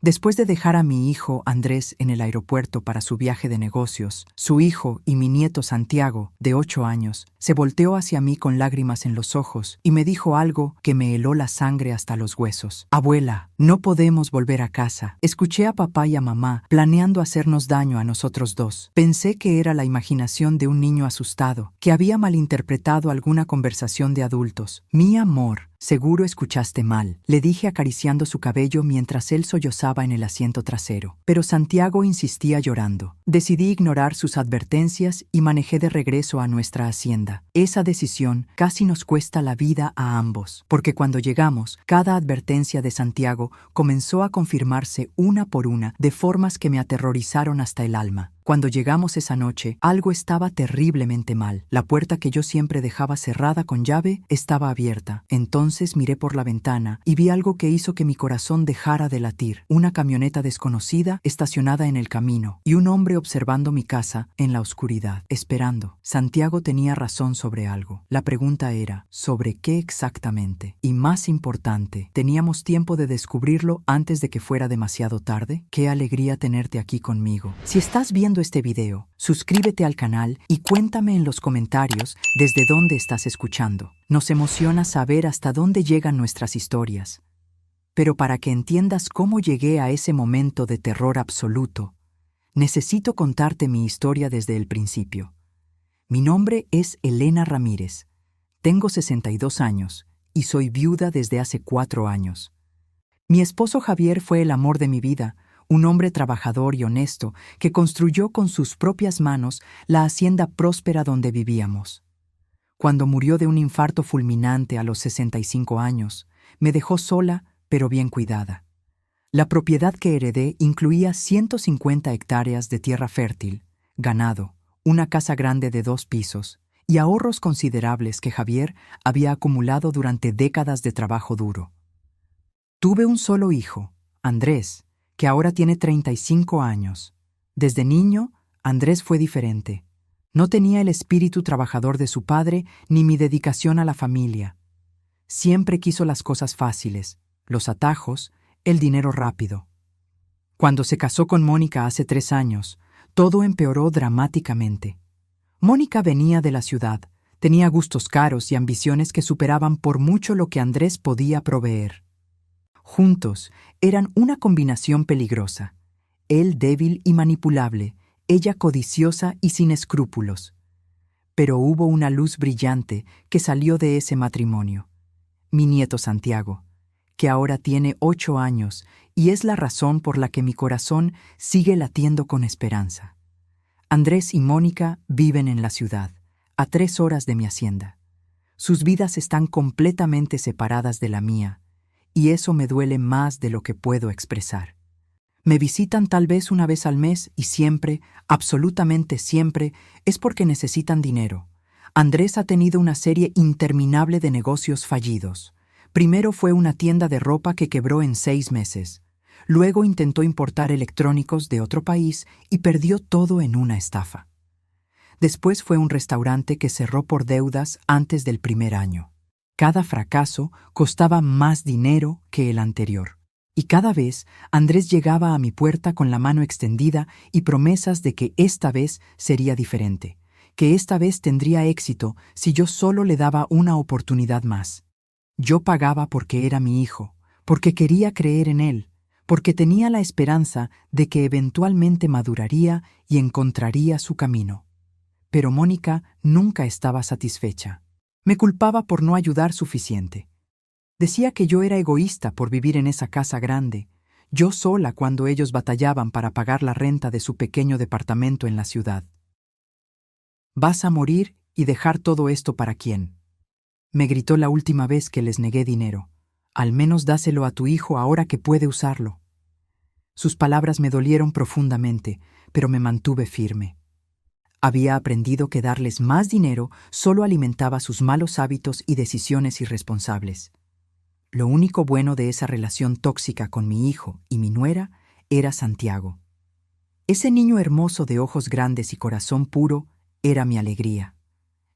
Después de dejar a mi hijo Andrés en el aeropuerto para su viaje de negocios, su hijo y mi nieto Santiago, de 8 años, se volteó hacia mí con lágrimas en los ojos y me dijo algo que me heló la sangre hasta los huesos. Abuela, no podemos volver a casa. Escuché a papá y a mamá planeando hacernos daño a nosotros dos. Pensé que era la imaginación de un niño asustado, que había malinterpretado alguna conversación de adultos. Mi amor, seguro escuchaste mal, le dije acariciando su cabello mientras él sollozaba en el asiento trasero. Pero Santiago insistía llorando. Decidí ignorar sus advertencias y manejé de regreso a nuestra hacienda. Esa decisión casi nos cuesta la vida a ambos, porque cuando llegamos, cada advertencia de Santiago comenzó a confirmarse una por una de formas que me aterrorizaron hasta el alma. Cuando llegamos esa noche, algo estaba terriblemente mal. La puerta que yo siempre dejaba cerrada con llave estaba abierta. Entonces miré por la ventana y vi algo que hizo que mi corazón dejara de latir. Una camioneta desconocida estacionada en el camino y un hombre observando mi casa en la oscuridad, esperando. Santiago tenía razón sobre algo. La pregunta era, ¿sobre qué exactamente? Y más importante, ¿teníamos tiempo de descubrirlo antes de que fuera demasiado tarde? Qué alegría tenerte aquí conmigo. Si estás viendo este video, suscríbete al canal y cuéntame en los comentarios desde dónde estás escuchando. Nos emociona saber hasta dónde llegan nuestras historias. Pero para que entiendas cómo llegué a ese momento de terror absoluto, necesito contarte mi historia desde el principio. Mi nombre es Elena Ramírez. Tengo 62 años y soy viuda desde hace 4 años. Mi esposo Javier fue el amor de mi vida, un hombre trabajador y honesto que construyó con sus propias manos la hacienda próspera donde vivíamos. Cuando murió de un infarto fulminante a los 65 años, me dejó sola pero bien cuidada. La propiedad que heredé incluía 150 hectáreas de tierra fértil, ganado, una casa grande de 2 pisos y ahorros considerables que Javier había acumulado durante décadas de trabajo duro. Tuve un solo hijo, Andrés, que ahora tiene 35 años. Desde niño, Andrés fue diferente. No tenía el espíritu trabajador de su padre ni mi dedicación a la familia. Siempre quiso las cosas fáciles, los atajos, el dinero rápido. Cuando se casó con Mónica hace 3 años, todo empeoró dramáticamente. Mónica venía de la ciudad, tenía gustos caros y ambiciones que superaban por mucho lo que Andrés podía proveer. Juntos, eran una combinación peligrosa. Él débil y manipulable, ella codiciosa y sin escrúpulos. Pero hubo una luz brillante que salió de ese matrimonio. Mi nieto Santiago, que ahora tiene 8 años y es la razón por la que mi corazón sigue latiendo con esperanza. Andrés y Mónica viven en la ciudad, a 3 horas de mi hacienda. Sus vidas están completamente separadas de la mía, y eso me duele más de lo que puedo expresar. Me visitan tal vez una vez al mes y siempre, absolutamente siempre, es porque necesitan dinero. Andrés ha tenido una serie interminable de negocios fallidos. Primero fue una tienda de ropa que quebró en 6 meses. Luego intentó importar electrónicos de otro país y perdió todo en una estafa. Después fue un restaurante que cerró por deudas antes del primer año. Cada fracaso costaba más dinero que el anterior. Y cada vez Andrés llegaba a mi puerta con la mano extendida y promesas de que esta vez sería diferente, que esta vez tendría éxito si yo solo le daba una oportunidad más. Yo pagaba porque era mi hijo, porque quería creer en él, porque tenía la esperanza de que eventualmente maduraría y encontraría su camino. Pero Mónica nunca estaba satisfecha. Me culpaba por no ayudar suficiente. Decía que yo era egoísta por vivir en esa casa grande, yo sola cuando ellos batallaban para pagar la renta de su pequeño departamento en la ciudad. «¿Vas a morir y dejar todo esto para quién?», me gritó la última vez que les negué dinero. «Al menos dáselo a tu hijo ahora que puede usarlo». Sus palabras me dolieron profundamente, pero me mantuve firme. Había aprendido que darles más dinero solo alimentaba sus malos hábitos y decisiones irresponsables. Lo único bueno de esa relación tóxica con mi hijo y mi nuera era Santiago. Ese niño hermoso de ojos grandes y corazón puro era mi alegría.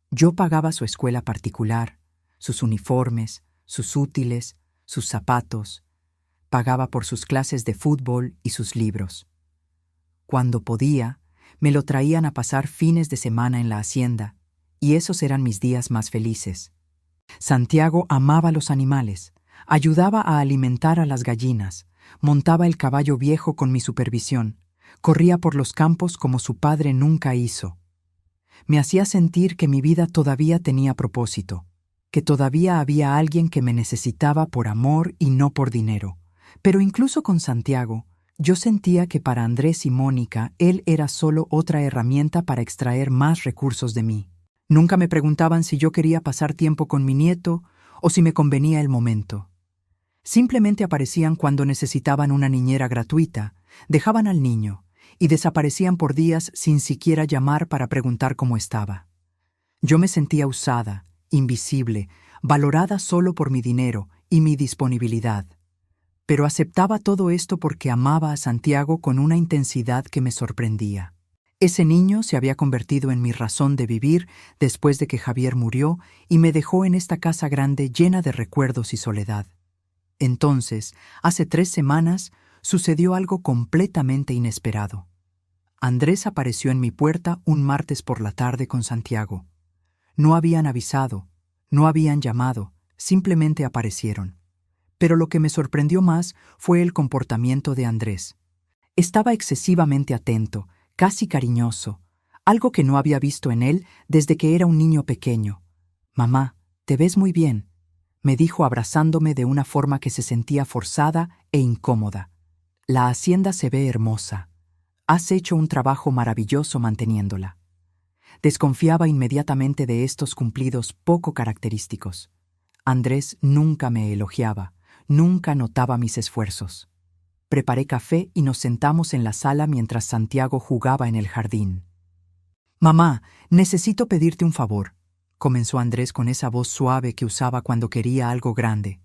Yo pagaba su escuela particular, sus uniformes, sus útiles, sus zapatos. pagaba por sus clases de fútbol y sus libros. Cuando podía, me lo traían a pasar fines de semana en la hacienda, y esos eran mis días más felices. Santiago amaba los animales, ayudaba a alimentar a las gallinas, montaba el caballo viejo con mi supervisión, corría por los campos como su padre nunca hizo. Me hacía sentir que mi vida todavía tenía propósito, que todavía había alguien que me necesitaba por amor y no por dinero. Pero incluso con Santiago, yo sentía que para Andrés y Mónica él era solo otra herramienta para extraer más recursos de mí. Nunca me preguntaban si yo quería pasar tiempo con mi nieto o si me convenía el momento. Simplemente aparecían cuando necesitaban una niñera gratuita, dejaban al niño y desaparecían por días sin siquiera llamar para preguntar cómo estaba. Yo me sentía usada, invisible, valorada solo por mi dinero y mi disponibilidad. Pero aceptaba todo esto porque amaba a Santiago con una intensidad que me sorprendía. Ese niño se había convertido en mi razón de vivir después de que Javier murió y me dejó en esta casa grande llena de recuerdos y soledad. Entonces, hace 3 semanas, sucedió algo completamente inesperado. Andrés apareció en mi puerta un martes por la tarde con Santiago. No habían avisado, no habían llamado, simplemente aparecieron. Pero lo que me sorprendió más fue el comportamiento de Andrés. Estaba excesivamente atento, casi cariñoso, algo que no había visto en él desde que era un niño pequeño. «Mamá, te ves muy bien», me dijo abrazándome de una forma que se sentía forzada e incómoda. «La hacienda se ve hermosa. Has hecho un trabajo maravilloso manteniéndola». Desconfiaba inmediatamente de estos cumplidos poco característicos. Andrés nunca me elogiaba, nunca notaba mis esfuerzos. Preparé café y nos sentamos en la sala mientras Santiago jugaba en el jardín. «Mamá, necesito pedirte un favor», comenzó Andrés con esa voz suave que usaba cuando quería algo grande.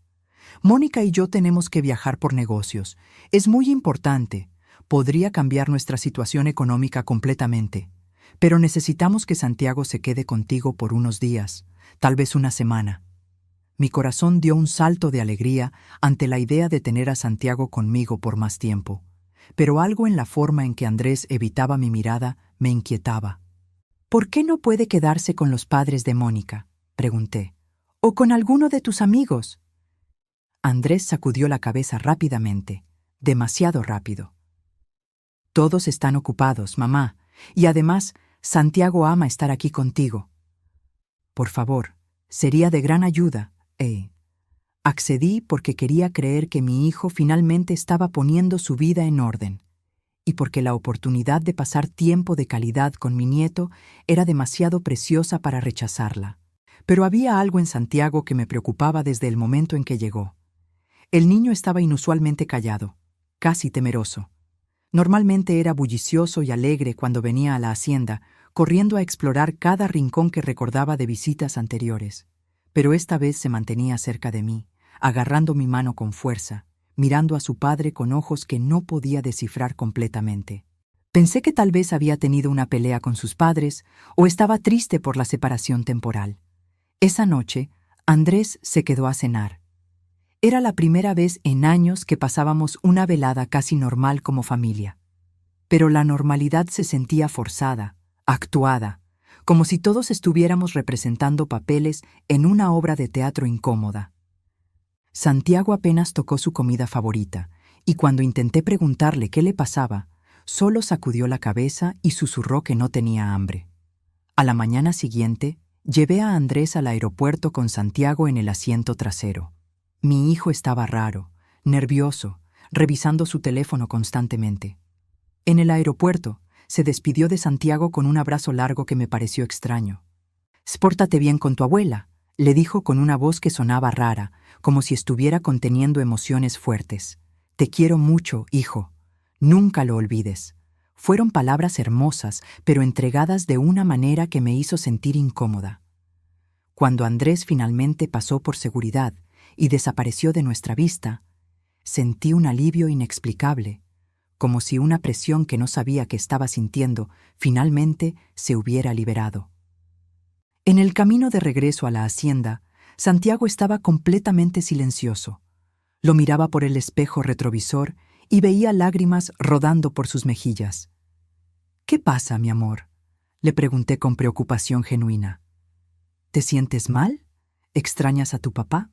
«Mónica y yo tenemos que viajar por negocios. Es muy importante. Podría cambiar nuestra situación económica completamente. Pero necesitamos que Santiago se quede contigo por unos días, tal vez una semana». Mi corazón dio un salto de alegría ante la idea de tener a Santiago conmigo por más tiempo, pero algo en la forma en que Andrés evitaba mi mirada me inquietaba. «¿Por qué no puede quedarse con los padres de Mónica?», pregunté. «¿O con alguno de tus amigos?». Andrés sacudió la cabeza rápidamente, demasiado rápido. «Todos están ocupados, mamá, y además, Santiago ama estar aquí contigo. Por favor, sería de gran ayuda». Accedí porque quería creer que mi hijo finalmente estaba poniendo su vida en orden, y porque la oportunidad de pasar tiempo de calidad con mi nieto era demasiado preciosa para rechazarla. Pero había algo en Santiago que me preocupaba desde el momento en que llegó. El niño estaba inusualmente callado, casi temeroso. Normalmente era bullicioso y alegre cuando venía a la hacienda, corriendo a explorar cada rincón que recordaba de visitas anteriores. Pero esta vez se mantenía cerca de mí, agarrando mi mano con fuerza, mirando a su padre con ojos que no podía descifrar completamente. Pensé que tal vez había tenido una pelea con sus padres o estaba triste por la separación temporal. Esa noche, Andrés se quedó a cenar. Era la primera vez en años que pasábamos una velada casi normal como familia. Pero la normalidad se sentía forzada, actuada, como si todos estuviéramos representando papeles en una obra de teatro incómoda. Santiago apenas tocó su comida favorita, y cuando intenté preguntarle qué le pasaba, solo sacudió la cabeza y susurró que no tenía hambre. A la mañana siguiente, llevé a Andrés al aeropuerto con Santiago en el asiento trasero. Mi hijo estaba raro, nervioso, revisando su teléfono constantemente. En el aeropuerto, se despidió de Santiago con un abrazo largo que me pareció extraño. «Pórtate bien con tu abuela», le dijo con una voz que sonaba rara, como si estuviera conteniendo emociones fuertes. «Te quiero mucho, hijo. Nunca lo olvides». Fueron palabras hermosas, pero entregadas de una manera que me hizo sentir incómoda. Cuando Andrés finalmente pasó por seguridad y desapareció de nuestra vista, sentí un alivio inexplicable, como si una presión que no sabía que estaba sintiendo finalmente se hubiera liberado. En el camino de regreso a la hacienda, Santiago estaba completamente silencioso. Lo miraba por el espejo retrovisor y veía lágrimas rodando por sus mejillas. «¿Qué pasa, mi amor?», le pregunté con preocupación genuina. «¿Te sientes mal? ¿Extrañas a tu papá?».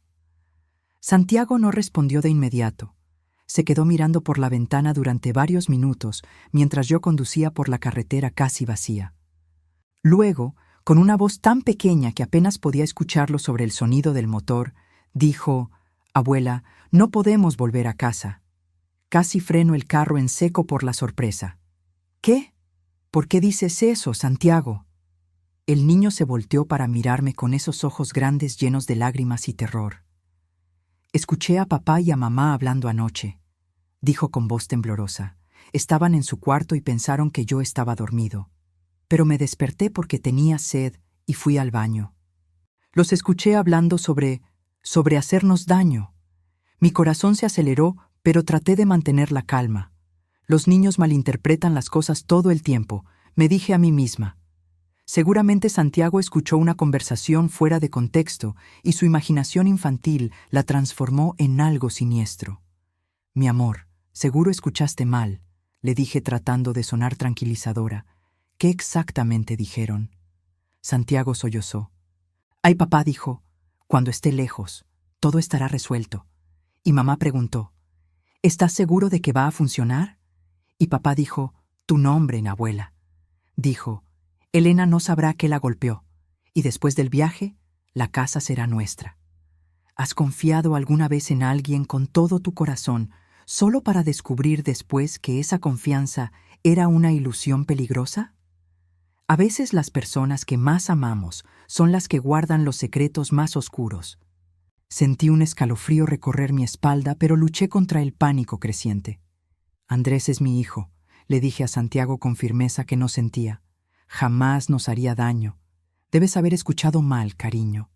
Santiago no respondió de inmediato. Se quedó mirando por la ventana durante varios minutos mientras yo conducía por la carretera casi vacía. Luego, con una voz tan pequeña que apenas podía escucharlo sobre el sonido del motor, dijo: «Abuela, no podemos volver a casa». Casi freno el carro en seco por la sorpresa. «¿Qué? ¿Por qué dices eso, Santiago?». El niño se volteó para mirarme con esos ojos grandes llenos de lágrimas y terror. «Escuché a papá y a mamá hablando anoche», dijo con voz temblorosa. «Estaban en su cuarto y pensaron que yo estaba dormido. Pero me desperté porque tenía sed y fui al baño. Los escuché hablando sobre hacernos daño. Mi corazón se aceleró, pero traté de mantener la calma. Los niños malinterpretan las cosas todo el tiempo, me dije a mí misma. Seguramente Santiago escuchó una conversación fuera de contexto y su imaginación infantil la transformó en algo siniestro. «Mi amor, seguro escuchaste mal», le dije tratando de sonar tranquilizadora. «¿Qué exactamente dijeron?». Santiago sollozó. «Ay, papá dijo, cuando esté lejos, todo estará resuelto». Y mamá preguntó: «¿Estás seguro de que va a funcionar?». Y papá dijo: «Tu nombre, abuela». Dijo: «Elena no sabrá que la golpeó, y después del viaje, la casa será nuestra». ¿Has confiado alguna vez en alguien con todo tu corazón, solo para descubrir después que esa confianza era una ilusión peligrosa? A veces las personas que más amamos son las que guardan los secretos más oscuros. Sentí un escalofrío recorrer mi espalda, pero luché contra el pánico creciente. «Andrés es mi hijo», le dije a Santiago con firmeza que no sentía. «Jamás nos haría daño. Debes haber escuchado mal, cariño».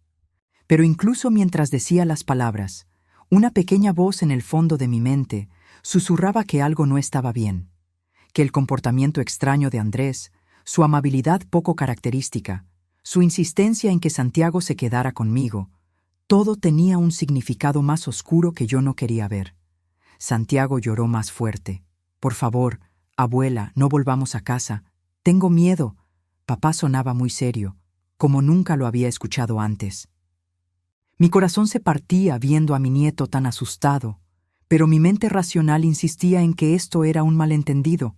Pero incluso mientras decía las palabras, una pequeña voz en el fondo de mi mente susurraba que algo no estaba bien, que el comportamiento extraño de Andrés, su amabilidad poco característica, su insistencia en que Santiago se quedara conmigo, todo tenía un significado más oscuro que yo no quería ver. Santiago lloró más fuerte. «Por favor, abuela, no volvamos a casa. Tengo miedo». Papá sonaba muy serio, como nunca lo había escuchado antes. Mi corazón se partía viendo a mi nieto tan asustado, pero mi mente racional insistía en que esto era un malentendido.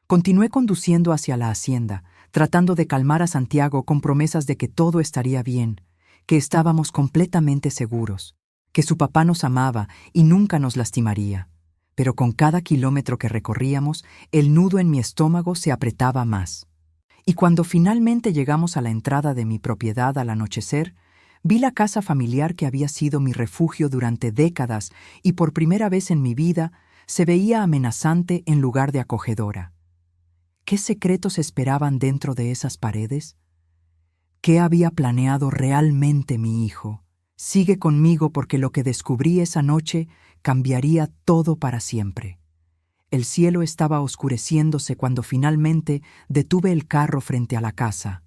Continué conduciendo hacia la hacienda, tratando de calmar a Santiago con promesas de que todo estaría bien, que estábamos completamente seguros, que su papá nos amaba y nunca nos lastimaría. Pero con cada kilómetro que recorríamos, el nudo en mi estómago se apretaba más. Y cuando finalmente llegamos a la entrada de mi propiedad al anochecer, vi la casa familiar que había sido mi refugio durante décadas y por primera vez en mi vida se veía amenazante en lugar de acogedora. ¿Qué secretos esperaban dentro de esas paredes? ¿Qué había planeado realmente mi hijo? Sigue conmigo porque lo que descubrí esa noche cambiaría todo para siempre. El cielo estaba oscureciéndose cuando finalmente detuve el carro frente a la casa.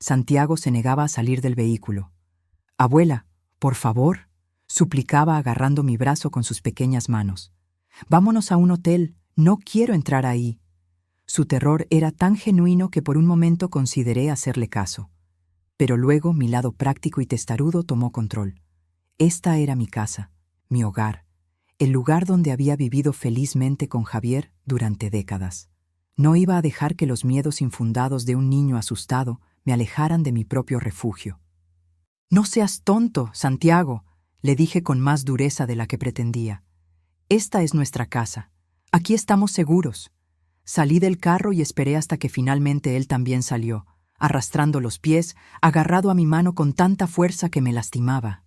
Santiago se negaba a salir del vehículo. «Abuela, por favor», suplicaba agarrando mi brazo con sus pequeñas manos. «Vámonos a un hotel, no quiero entrar ahí». Su terror era tan genuino que por un momento consideré hacerle caso. Pero luego mi lado práctico y testarudo tomó control. Esta era mi casa, mi hogar, el lugar donde había vivido felizmente con Javier durante décadas. No iba a dejar que los miedos infundados de un niño asustado me alejaran de mi propio refugio. «No seas tonto, Santiago», le dije con más dureza de la que pretendía. «Esta es nuestra casa. Aquí estamos seguros». Salí del carro y esperé hasta que finalmente él también salió, arrastrando los pies, agarrado a mi mano con tanta fuerza que me lastimaba.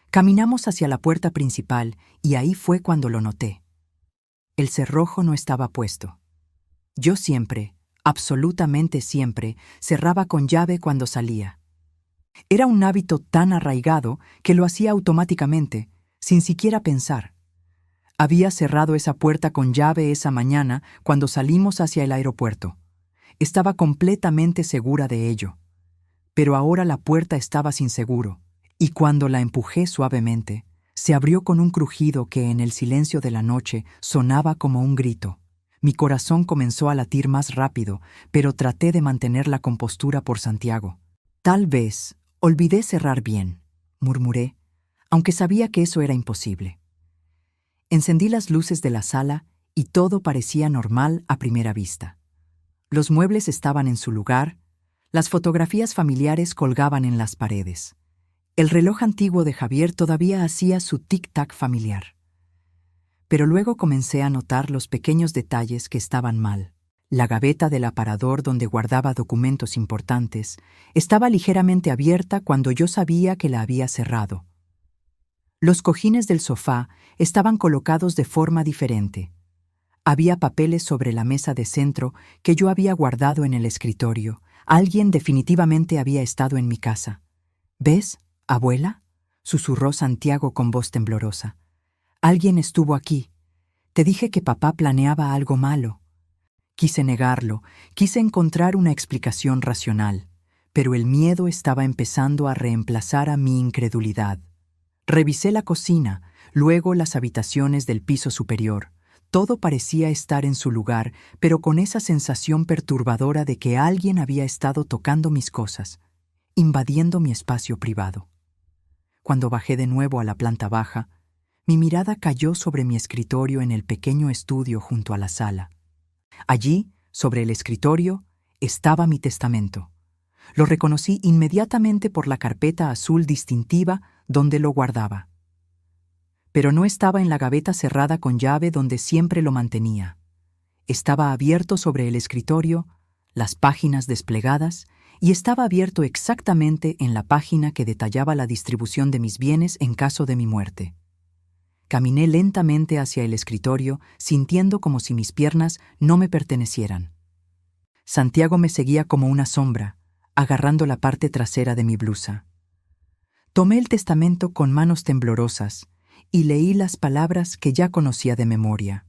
Caminamos hacia la puerta principal y ahí fue cuando lo noté. El cerrojo no estaba puesto. Yo siempre, absolutamente siempre, cerraba con llave cuando salía. Era un hábito tan arraigado que lo hacía automáticamente, sin siquiera pensar. Había cerrado esa puerta con llave esa mañana cuando salimos hacia el aeropuerto. Estaba completamente segura de ello. Pero ahora la puerta estaba sin seguro, y cuando la empujé suavemente, Se abrió con un crujido que en el silencio de la noche sonaba como un grito. Mi corazón comenzó a latir más rápido, pero traté de mantener la compostura por Santiago. Tal vez olvidé cerrar bien, murmuré, aunque sabía que eso era imposible. Encendí las luces de la sala y todo parecía normal a primera vista. Los muebles estaban en su lugar, las fotografías familiares colgaban en las paredes. El reloj antiguo de Javier todavía hacía su tic-tac familiar. Pero luego comencé a notar los pequeños detalles que estaban mal. La gaveta del aparador donde guardaba documentos importantes estaba ligeramente abierta cuando yo sabía que la había cerrado. Los cojines del sofá estaban colocados de forma diferente. Había papeles sobre la mesa de centro que yo había guardado en el escritorio. Alguien definitivamente había estado en mi casa. ¿Ves, abuela?, susurró Santiago con voz temblorosa. Alguien estuvo aquí. Te dije que papá planeaba algo malo. Quise negarlo, quise encontrar una explicación racional, pero el miedo estaba empezando a reemplazar a mi incredulidad. Revisé la cocina, luego las habitaciones del piso superior. Todo parecía estar en su lugar, pero con esa sensación perturbadora de que alguien había estado tocando mis cosas, invadiendo mi espacio privado. Cuando bajé de nuevo a la planta baja, mi mirada cayó sobre mi escritorio en el pequeño estudio junto a la sala. Allí, sobre el escritorio, estaba mi testamento. Lo reconocí inmediatamente por la carpeta azul distintiva donde lo guardaba. Pero no estaba en la gaveta cerrada con llave donde siempre lo mantenía. Estaba abierto sobre el escritorio, las páginas desplegadas, y estaba abierto exactamente en la página que detallaba la distribución de mis bienes en caso de mi muerte. Caminé lentamente hacia el escritorio, sintiendo como si mis piernas no me pertenecieran. Santiago me seguía como una sombra, agarrando la parte trasera de mi blusa. Tomé el testamento con manos temblorosas y leí las palabras que ya conocía de memoria.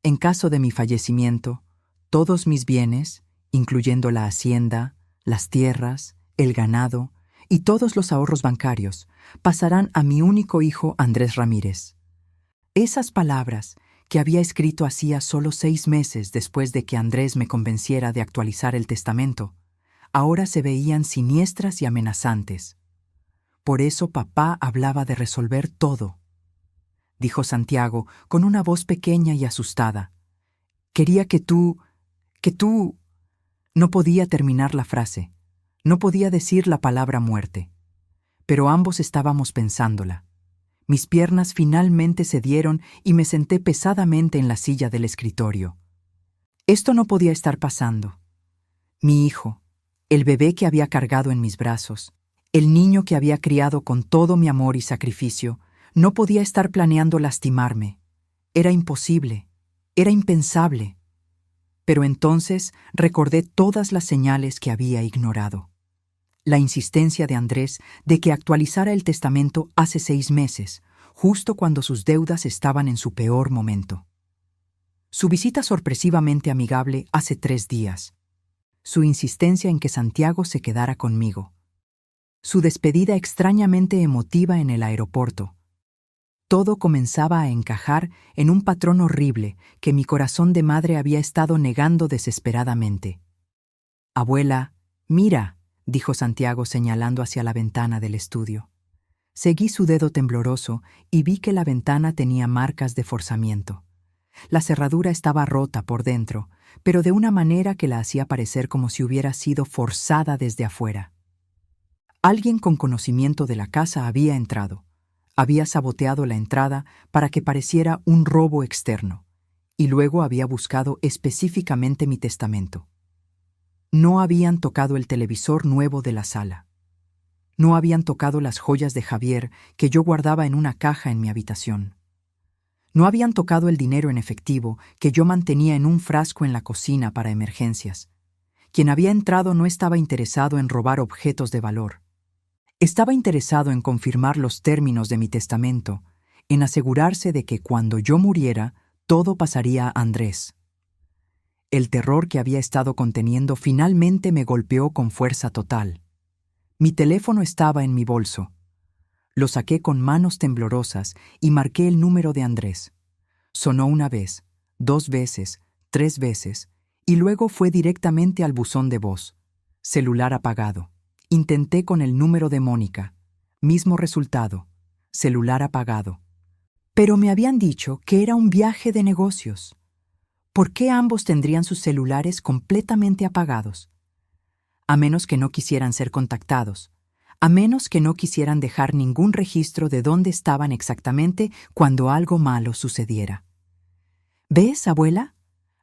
En caso de mi fallecimiento, todos mis bienes, incluyendo la hacienda, las tierras, el ganado y todos los ahorros bancarios, pasarán a mi único hijo Andrés Ramírez. Esas palabras, que había escrito hacía solo 6 meses después de que Andrés me convenciera de actualizar el testamento, ahora se veían siniestras y amenazantes. Por eso papá hablaba de resolver todo, dijo Santiago con una voz pequeña y asustada. Quería que tú... No podía terminar la frase. No podía decir la palabra muerte. Pero ambos estábamos pensándola. Mis piernas finalmente cedieron y me senté pesadamente en la silla del escritorio. Esto no podía estar pasando. Mi hijo, el bebé que había cargado en mis brazos, el niño que había criado con todo mi amor y sacrificio, no podía estar planeando lastimarme. Era imposible, era impensable. Pero entonces recordé todas las señales que había ignorado. La insistencia de Andrés de que actualizara el testamento hace 6 meses, justo cuando sus deudas estaban en su peor momento. Su visita sorpresivamente amigable hace 3 días. Su insistencia en que Santiago se quedara conmigo. Su despedida extrañamente emotiva en el aeropuerto. Todo comenzaba a encajar en un patrón horrible que mi corazón de madre había estado negando desesperadamente. «Abuela, mira», dijo Santiago señalando hacia la ventana del estudio. Seguí su dedo tembloroso y vi que la ventana tenía marcas de forzamiento. La cerradura estaba rota por dentro, pero de una manera que la hacía parecer como si hubiera sido forzada desde afuera. Alguien con conocimiento de la casa había entrado. Había saboteado la entrada para que pareciera un robo externo, y luego había buscado específicamente mi testamento. No habían tocado el televisor nuevo de la sala. No habían tocado las joyas de Javier que yo guardaba en una caja en mi habitación. No habían tocado el dinero en efectivo que yo mantenía en un frasco en la cocina para emergencias. Quien había entrado no estaba interesado en robar objetos de valor. Estaba interesado en confirmar los términos de mi testamento, en asegurarse de que cuando yo muriera, todo pasaría a Andrés. El terror que había estado conteniendo finalmente me golpeó con fuerza total. Mi teléfono estaba en mi bolso. Lo saqué con manos temblorosas y marqué el número de Andrés. Sonó una vez, 2 veces, 3 veces, y luego fue directamente al buzón de voz. Celular apagado. Intenté con el número de Mónica. Mismo resultado. Celular apagado. Pero me habían dicho que era un viaje de negocios. ¿Por qué ambos tendrían sus celulares completamente apagados? A menos que no quisieran ser contactados. A menos que no quisieran dejar ningún registro de dónde estaban exactamente cuando algo malo sucediera. ¿Ves, abuela?,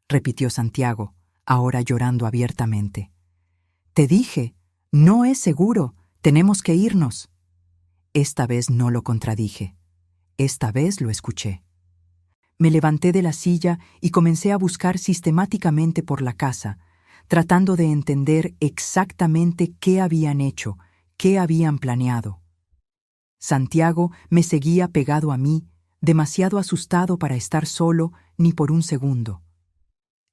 repitió Santiago, ahora llorando abiertamente. Te dije, no es seguro, tenemos que irnos. Esta vez no lo contradije. Esta vez lo escuché. Me levanté de la silla y comencé a buscar sistemáticamente por la casa, tratando de entender exactamente qué habían hecho, qué habían planeado. Santiago me seguía pegado a mí, demasiado asustado para estar solo ni por un segundo.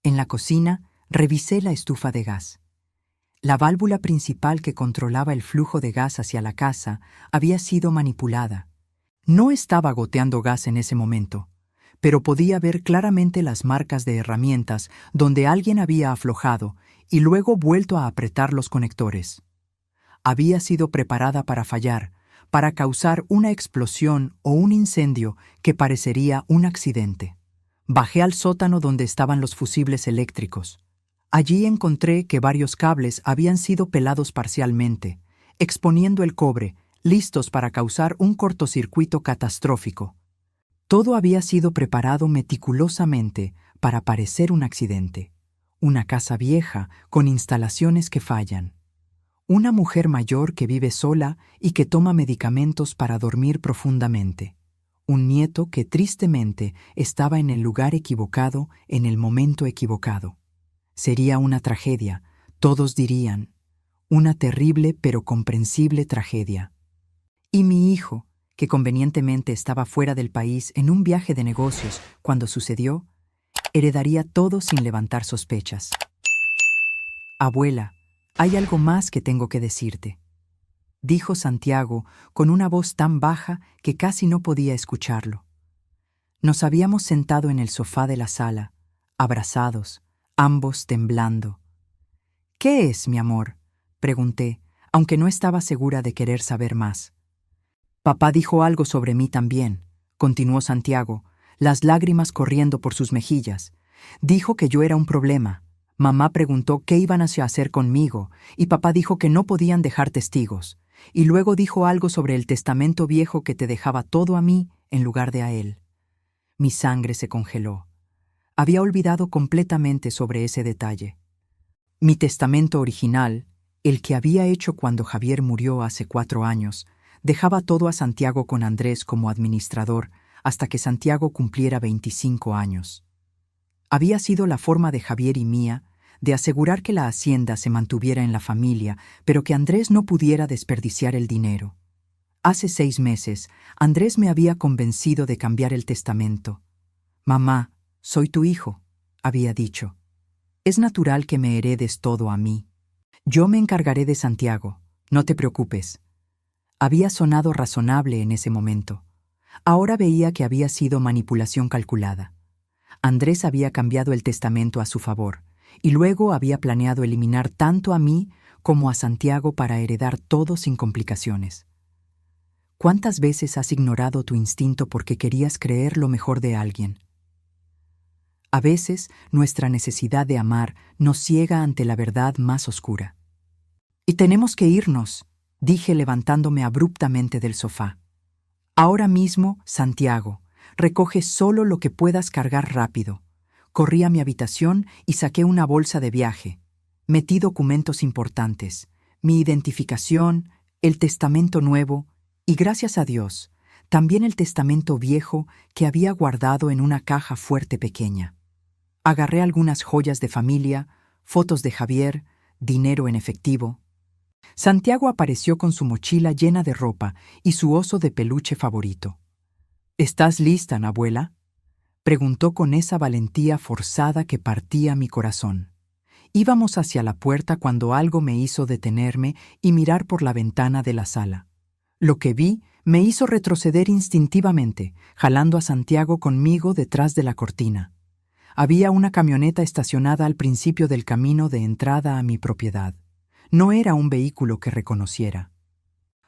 En la cocina revisé la estufa de gas. La válvula principal que controlaba el flujo de gas hacia la casa había sido manipulada. No estaba goteando gas en ese momento, pero podía ver claramente las marcas de herramientas donde alguien había aflojado y luego vuelto a apretar los conectores. Había sido preparada para fallar, para causar una explosión o un incendio que parecería un accidente. Bajé al sótano donde estaban los fusibles eléctricos. Allí encontré que varios cables habían sido pelados parcialmente, exponiendo el cobre, listos para causar un cortocircuito catastrófico. Todo había sido preparado meticulosamente para parecer un accidente. Una casa vieja con instalaciones que fallan. Una mujer mayor que vive sola y que toma medicamentos para dormir profundamente. Un nieto que tristemente estaba en el lugar equivocado en el momento equivocado. Sería una tragedia, todos dirían. Una terrible pero comprensible tragedia. Y mi hijo, que convenientemente estaba fuera del país en un viaje de negocios cuando sucedió, heredaría todo sin levantar sospechas. Abuela, hay algo más que tengo que decirte, dijo Santiago con una voz tan baja que casi no podía escucharlo. Nos habíamos sentado en el sofá de la sala, abrazados, ambos temblando. ¿Qué es, mi amor?, pregunté, aunque no estaba segura de querer saber más. Papá dijo algo sobre mí también, continuó Santiago, las lágrimas corriendo por sus mejillas. Dijo que yo era un problema. Mamá preguntó qué iban a hacer conmigo, y papá dijo que no podían dejar testigos. Y luego dijo algo sobre el testamento viejo que te dejaba todo a mí en lugar de a él. Mi sangre se congeló. Había olvidado completamente sobre ese detalle. Mi testamento original, el que había hecho cuando Javier murió hace 4 años, dejaba todo a Santiago con Andrés como administrador hasta que Santiago cumpliera 25 años. Había sido la forma de Javier y mía de asegurar que la hacienda se mantuviera en la familia, pero que Andrés no pudiera desperdiciar el dinero. Hace 6 meses, Andrés me había convencido de cambiar el testamento. «Mamá, soy tu hijo», había dicho. «Es natural que me heredes todo a mí. Yo me encargaré de Santiago, no te preocupes». Había sonado razonable en ese momento. Ahora veía que había sido manipulación calculada. Andrés había cambiado el testamento a su favor, y luego había planeado eliminar tanto a mí como a Santiago para heredar todo sin complicaciones. ¿Cuántas veces has ignorado tu instinto porque querías creer lo mejor de alguien? A veces, nuestra necesidad de amar nos ciega ante la verdad más oscura. «Y tenemos que irnos», dije levantándome abruptamente del sofá. «Ahora mismo, Santiago, recoge solo lo que puedas cargar rápido». Corrí a mi habitación y saqué una bolsa de viaje. Metí documentos importantes, mi identificación, el testamento nuevo y, gracias a Dios, también el testamento viejo que había guardado en una caja fuerte pequeña. Agarré algunas joyas de familia, fotos de Javier, dinero en efectivo. Santiago apareció con su mochila llena de ropa y su oso de peluche favorito. «¿Estás lista, abuela?», preguntó con esa valentía forzada que partía mi corazón. Íbamos hacia la puerta cuando algo me hizo detenerme y mirar por la ventana de la sala. Lo que vi Me hizo retroceder instintivamente, jalando a Santiago conmigo detrás de la cortina. Había una camioneta estacionada al principio del camino de entrada a mi propiedad. No era un vehículo que reconociera.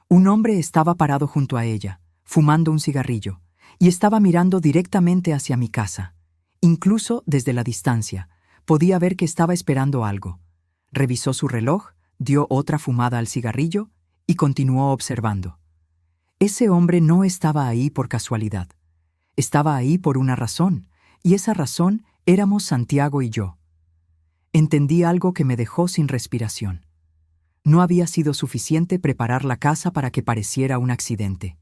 Un hombre estaba parado junto a ella, fumando un cigarrillo, y estaba mirando directamente hacia mi casa. Incluso desde la distancia, podía ver que estaba esperando algo. Revisó su reloj, dio otra fumada al cigarrillo y continuó observando. Ese hombre no estaba ahí por casualidad. Estaba ahí por una razón, y esa razón éramos Santiago y yo. Entendí algo que me dejó sin respiración. No había sido suficiente preparar la casa para que pareciera un accidente.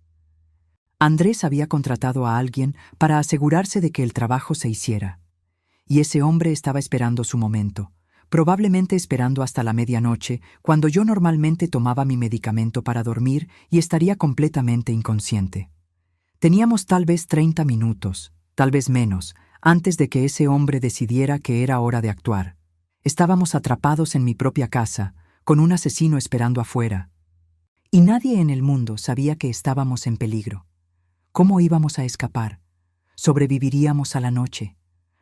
Andrés había contratado a alguien para asegurarse de que el trabajo se hiciera. Y ese hombre estaba esperando su momento, probablemente esperando hasta la medianoche, cuando yo normalmente tomaba mi medicamento para dormir y estaría completamente inconsciente. Teníamos tal vez 30 minutos, tal vez menos, antes de que ese hombre decidiera que era hora de actuar. Estábamos atrapados en mi propia casa, con un asesino esperando afuera. Y nadie en el mundo sabía que estábamos en peligro. ¿Cómo íbamos a escapar? ¿Sobreviviríamos a la noche?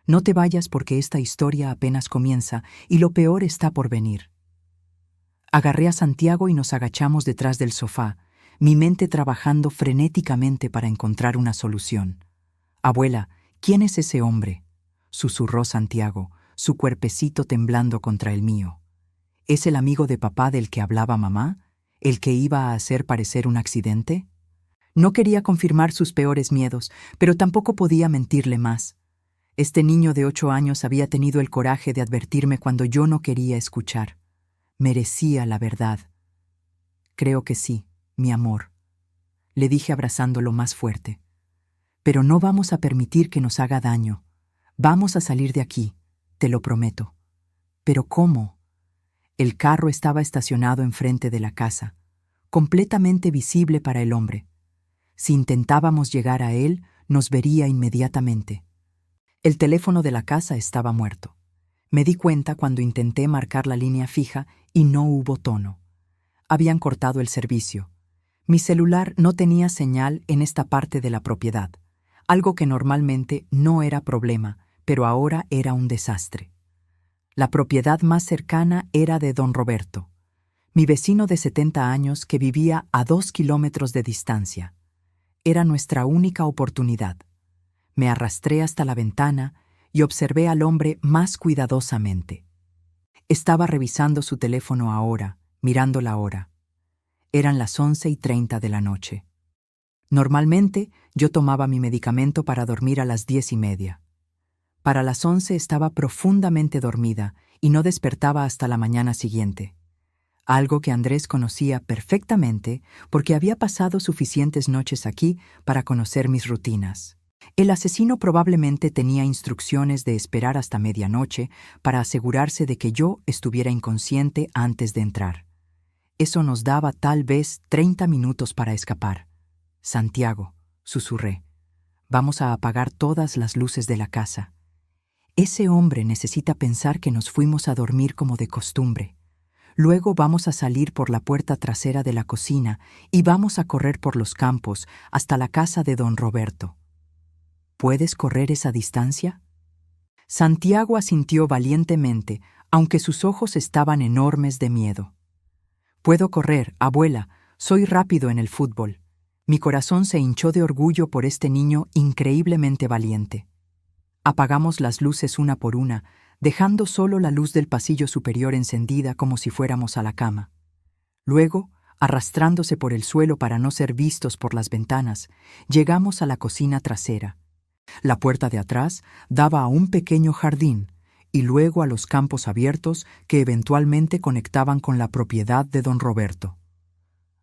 No te vayas porque esta historia apenas comienza y lo peor está por venir. Agarré a Santiago y nos agachamos detrás del sofá, mi mente trabajando frenéticamente para encontrar una solución. «Abuela, ¿quién es ese hombre?», susurró Santiago, su cuerpecito temblando contra el mío. ¿Es el amigo de papá del que hablaba mamá? ¿El que iba a hacer parecer un accidente? No quería confirmar sus peores miedos, pero tampoco podía mentirle más. Este niño de 8 años había tenido el coraje de advertirme cuando yo no quería escuchar. Merecía la verdad. «Creo que sí, mi amor», le dije abrazándolo más fuerte. «Pero no vamos a permitir que nos haga daño. Vamos a salir de aquí, te lo prometo». «¿Pero cómo?». El carro estaba estacionado enfrente de la casa, completamente visible para el hombre. Si intentábamos llegar a él, nos vería inmediatamente. El teléfono de la casa estaba muerto. Me di cuenta cuando intenté marcar la línea fija y no hubo tono. Habían cortado el servicio. Mi celular no tenía señal en esta parte de la propiedad, algo que normalmente no era problema, pero ahora era un desastre. La propiedad más cercana era de don Roberto, mi vecino de 70 años que vivía a 2 kilómetros de distancia. Era nuestra única oportunidad. Me arrastré hasta la ventana y observé al hombre más cuidadosamente. Estaba revisando su teléfono ahora, mirando la hora. Eran las 11:30 de la noche. Normalmente, yo tomaba mi medicamento para dormir a las 10:30. Para las 11 estaba profundamente dormida y no despertaba hasta la mañana siguiente. Algo que Andrés conocía perfectamente porque había pasado suficientes noches aquí para conocer mis rutinas. El asesino probablemente tenía instrucciones de esperar hasta medianoche para asegurarse de que yo estuviera inconsciente antes de entrar. Eso nos daba tal vez 30 minutos para escapar. «Santiago», susurré, «vamos a apagar todas las luces de la casa. Ese hombre necesita pensar que nos fuimos a dormir como de costumbre. Luego vamos a salir por la puerta trasera de la cocina y vamos a correr por los campos hasta la casa de don Roberto». «¿Puedes correr esa distancia?». Santiago asintió valientemente, aunque sus ojos estaban enormes de miedo. «Puedo correr, abuela, soy rápido en el fútbol». Mi corazón se hinchó de orgullo por este niño increíblemente valiente. Apagamos las luces una por una, dejando solo la luz del pasillo superior encendida como si fuéramos a la cama. Luego, arrastrándose por el suelo para no ser vistos por las ventanas, llegamos a la cocina trasera. La puerta de atrás daba a un pequeño jardín y luego a los campos abiertos que eventualmente conectaban con la propiedad de don Roberto.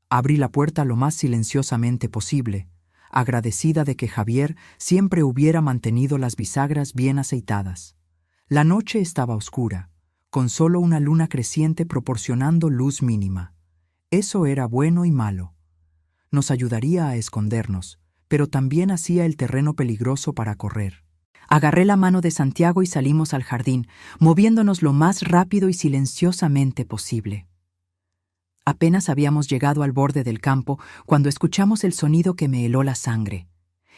Abrí la puerta lo más silenciosamente posible, agradecida de que Javier siempre hubiera mantenido las bisagras bien aceitadas. La noche estaba oscura, con solo una luna creciente proporcionando luz mínima. Eso era bueno y malo. Nos ayudaría a escondernos, pero también hacía el terreno peligroso para correr. Agarré la mano de Santiago y salimos al jardín, moviéndonos lo más rápido y silenciosamente posible. Apenas habíamos llegado al borde del campo cuando escuchamos el sonido que me heló la sangre.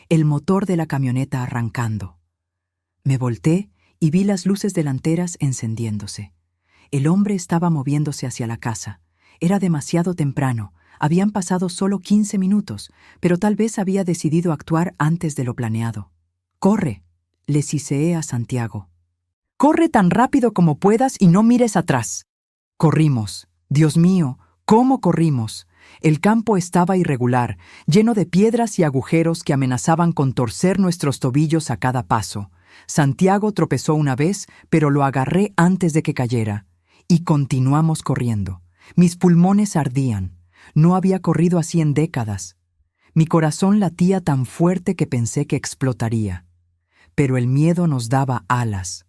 El motor de la camioneta arrancando. Me volteé y vi las luces delanteras encendiéndose. El hombre estaba moviéndose hacia la casa. Era demasiado temprano. Habían pasado solo 15 minutos, pero tal vez había decidido actuar antes de lo planeado. «¡Corre!», le siseé a Santiago. «¡Corre tan rápido como puedas y no mires atrás!». Corrimos. Dios mío, ¿cómo corrimos? El campo estaba irregular, lleno de piedras y agujeros que amenazaban con torcer nuestros tobillos a cada paso. Santiago tropezó una vez, pero lo agarré antes de que cayera. Y continuamos corriendo. Mis pulmones ardían. No había corrido así en décadas. Mi corazón latía tan fuerte que pensé que explotaría. Pero el miedo nos daba alas.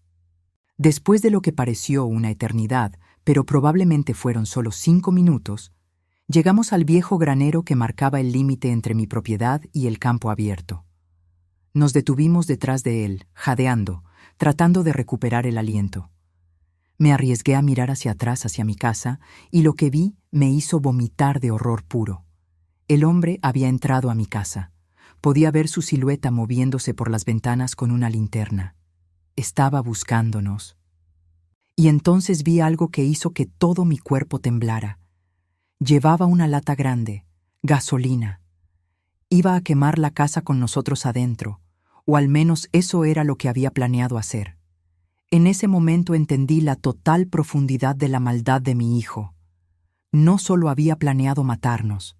Después de lo que pareció una eternidad, pero probablemente fueron solo 5 minutos, llegamos al viejo granero que marcaba el límite entre mi propiedad y el campo abierto. Nos detuvimos detrás de él, jadeando, tratando de recuperar el aliento. Me arriesgué a mirar hacia atrás, hacia mi casa, y lo que vi me hizo vomitar de horror puro. El hombre había entrado a mi casa. Podía ver su silueta moviéndose por las ventanas con una linterna. Estaba buscándonos. Y entonces vi algo que hizo que todo mi cuerpo temblara. Llevaba una lata grande, gasolina. Iba a quemar la casa con nosotros adentro, o al menos eso era lo que había planeado hacer. En ese momento entendí la total profundidad de la maldad de mi hijo. No solo había planeado matarnos.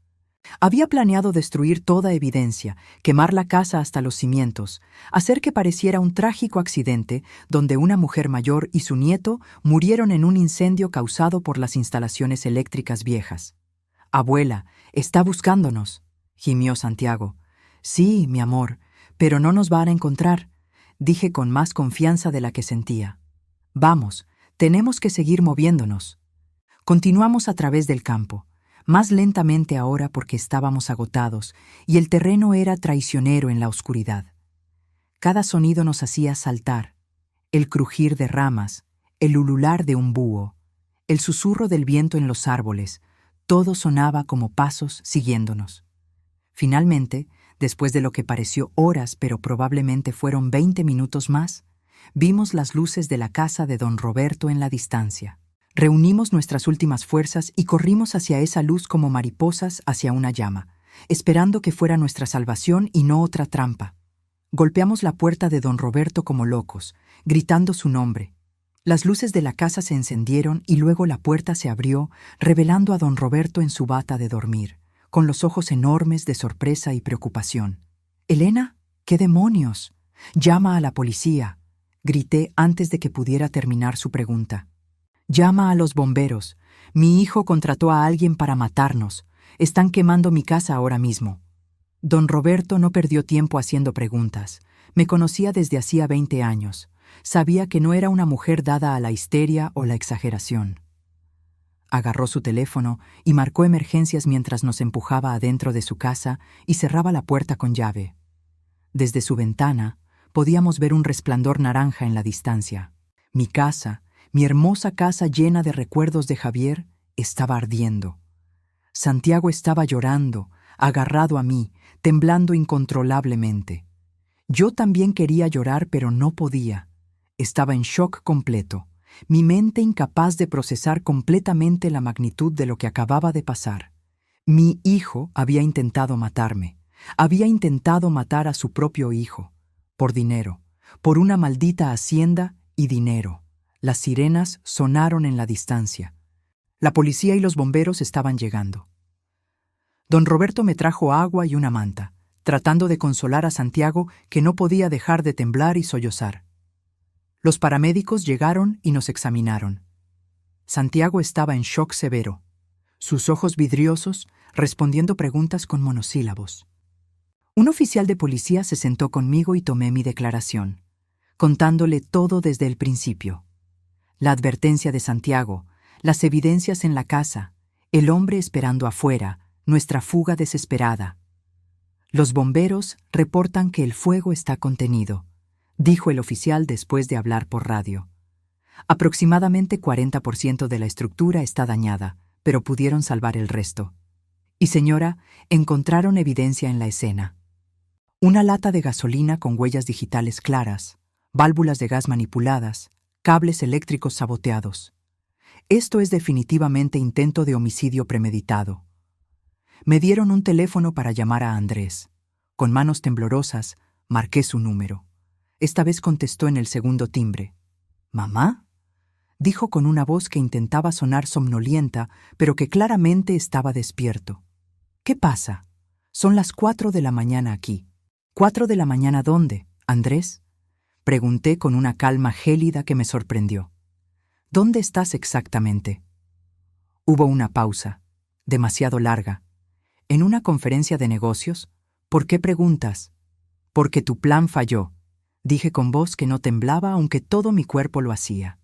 Había planeado destruir toda evidencia, quemar la casa hasta los cimientos, hacer que pareciera un trágico accidente donde una mujer mayor y su nieto murieron en un incendio causado por las instalaciones eléctricas viejas. «Abuela, está buscándonos», gimió Santiago. «Sí, mi amor, pero no nos van a encontrar», dije con más confianza de la que sentía. «Vamos, tenemos que seguir moviéndonos». Continuamos a través del campo, más lentamente ahora porque estábamos agotados y el terreno era traicionero en la oscuridad. Cada sonido nos hacía saltar: el crujir de ramas, el ulular de un búho, el susurro del viento en los árboles, todo sonaba como pasos siguiéndonos. Finalmente, después de lo que pareció horas, pero probablemente fueron 20 minutos más, vimos las luces de la casa de don Roberto en la distancia. Reunimos nuestras últimas fuerzas y corrimos hacia esa luz como mariposas hacia una llama, esperando que fuera nuestra salvación y no otra trampa. Golpeamos la puerta de don Roberto como locos, gritando su nombre. Las luces de la casa se encendieron y luego la puerta se abrió, revelando a don Roberto en su bata de dormir, con los ojos enormes de sorpresa y preocupación. «¿Elena? ¿Qué demonios? Llama a la policía», grité antes de que pudiera terminar su pregunta. «Llama a los bomberos. Mi hijo contrató a alguien para matarnos. Están quemando mi casa ahora mismo». Don Roberto no perdió tiempo haciendo preguntas. Me conocía desde hacía 20 años. Sabía que no era una mujer dada a la histeria o la exageración. Agarró su teléfono y marcó emergencias mientras nos empujaba adentro de su casa y cerraba la puerta con llave. Desde su ventana podíamos ver un resplandor naranja en la distancia. Mi casa, mi hermosa casa llena de recuerdos de Javier, estaba ardiendo. Santiago estaba llorando, agarrado a mí, temblando incontrolablemente. Yo también quería llorar, pero no podía. Estaba en shock completo, mi mente incapaz de procesar completamente la magnitud de lo que acababa de pasar. Mi hijo había intentado matarme. Había intentado matar a su propio hijo. Por dinero, por una maldita hacienda y dinero. Las sirenas sonaron en la distancia. La policía y los bomberos estaban llegando. Don Roberto me trajo agua y una manta, tratando de consolar a Santiago, que no podía dejar de temblar y sollozar. Los paramédicos llegaron y nos examinaron. Santiago estaba en shock severo, sus ojos vidriosos, respondiendo preguntas con monosílabos. Un oficial de policía se sentó conmigo y tomé mi declaración, contándole todo desde el principio. La advertencia de Santiago, las evidencias en la casa, el hombre esperando afuera, nuestra fuga desesperada. Los bomberos reportan que el fuego está contenido, dijo el oficial después de hablar por radio. Aproximadamente 40% de la estructura está dañada, pero pudieron salvar el resto. Y señora, encontraron evidencia en la escena. Una lata de gasolina con huellas digitales claras, válvulas de gas manipuladas, cables eléctricos saboteados. Esto es definitivamente intento de homicidio premeditado. Me dieron un teléfono para llamar a Andrés. Con manos temblorosas, marqué su número. Esta vez contestó en el segundo timbre. ¿Mamá?, dijo con una voz que intentaba sonar somnolienta, pero que claramente estaba despierto. ¿Qué pasa? Son las 4 de la mañana aquí. ¿4 de la mañana dónde, Andrés?, pregunté con una calma gélida que me sorprendió. ¿Dónde estás exactamente? Hubo una pausa, demasiado larga. ¿En una conferencia de negocios? ¿Por qué preguntas? Porque tu plan falló, dije con voz que no temblaba aunque todo mi cuerpo lo hacía.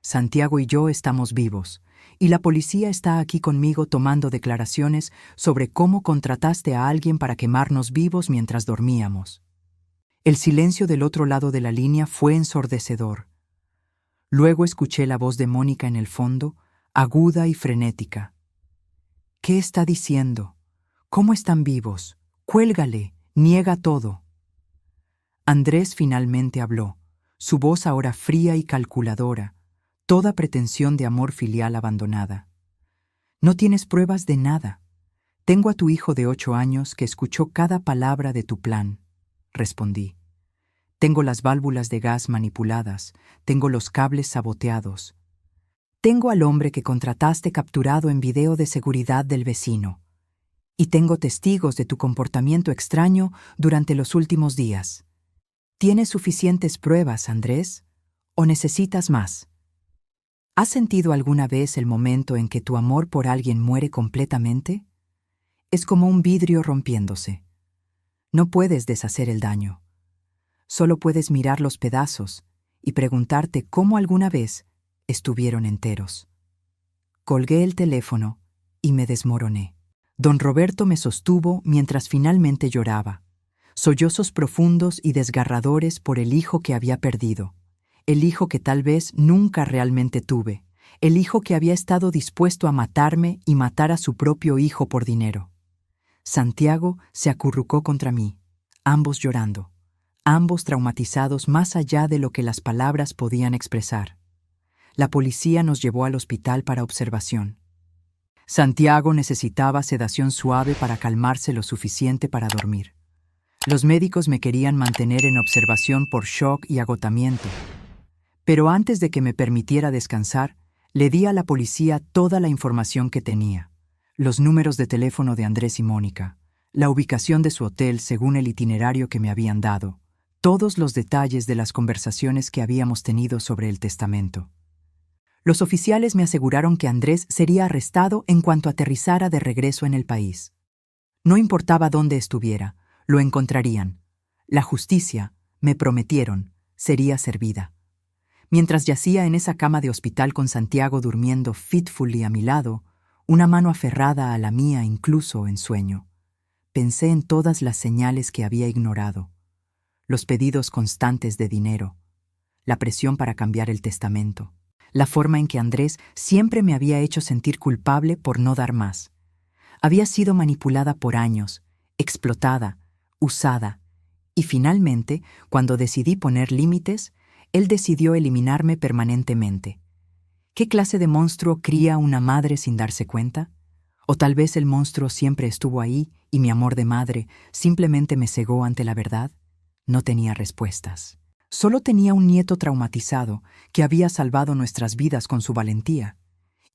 Santiago y yo estamos vivos, y la policía está aquí conmigo tomando declaraciones sobre cómo contrataste a alguien para quemarnos vivos mientras dormíamos. El silencio del otro lado de la línea fue ensordecedor. Luego escuché la voz de Mónica en el fondo, aguda y frenética. ¿Qué está diciendo? ¿Cómo están vivos? Cuélgale, niega todo. Andrés finalmente habló, su voz ahora fría y calculadora, toda pretensión de amor filial abandonada. No tienes pruebas de nada. Tengo a tu hijo de 8 años que escuchó cada palabra de tu plan, respondí. Tengo las válvulas de gas manipuladas, tengo los cables saboteados. Tengo al hombre que contrataste capturado en video de seguridad del vecino. Y tengo testigos de tu comportamiento extraño durante los últimos días. ¿Tienes suficientes pruebas, Andrés? ¿O necesitas más? ¿Has sentido alguna vez el momento en que tu amor por alguien muere completamente? Es como un vidrio rompiéndose. No puedes deshacer el daño. Solo puedes mirar los pedazos y preguntarte cómo alguna vez estuvieron enteros. Colgué el teléfono y me desmoroné. Don Roberto me sostuvo mientras finalmente lloraba. Sollozos profundos y desgarradores por el hijo que había perdido. El hijo que tal vez nunca realmente tuve. El hijo que había estado dispuesto a matarme y matar a su propio hijo por dinero. Santiago se acurrucó contra mí, ambos llorando, ambos traumatizados más allá de lo que las palabras podían expresar. La policía nos llevó al hospital para observación. Santiago necesitaba sedación suave para calmarse lo suficiente para dormir. Los médicos me querían mantener en observación por shock y agotamiento. Pero antes de que me permitiera descansar, le di a la policía toda la información que tenía. Los números de teléfono de Andrés y Mónica, la ubicación de su hotel según el itinerario que me habían dado, todos los detalles de las conversaciones que habíamos tenido sobre el testamento. Los oficiales me aseguraron que Andrés sería arrestado en cuanto aterrizara de regreso en el país. No importaba dónde estuviera, lo encontrarían. La justicia, me prometieron, sería servida. Mientras yacía en esa cama de hospital con Santiago durmiendo fitfully a mi lado, una mano aferrada a la mía incluso en sueño, pensé en todas las señales que había ignorado, los pedidos constantes de dinero, la presión para cambiar el testamento, la forma en que Andrés siempre me había hecho sentir culpable por no dar más. Había sido manipulada por años, explotada, usada, y finalmente, cuando decidí poner límites, él decidió eliminarme permanentemente. ¿Qué clase de monstruo cría una madre sin darse cuenta? ¿O tal vez el monstruo siempre estuvo ahí y mi amor de madre simplemente me cegó ante la verdad? No tenía respuestas. Solo tenía un nieto traumatizado que había salvado nuestras vidas con su valentía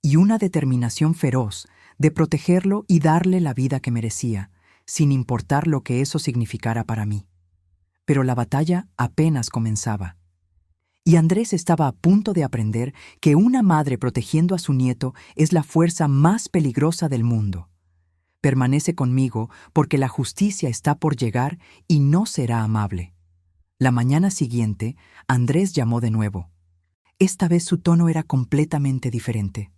y una determinación feroz de protegerlo y darle la vida que merecía, sin importar lo que eso significara para mí. Pero la batalla apenas comenzaba. Y Andrés estaba a punto de aprender que una madre protegiendo a su nieto es la fuerza más peligrosa del mundo. Permanece conmigo porque la justicia está por llegar y no será amable. La mañana siguiente, Andrés llamó de nuevo. Esta vez su tono era completamente diferente.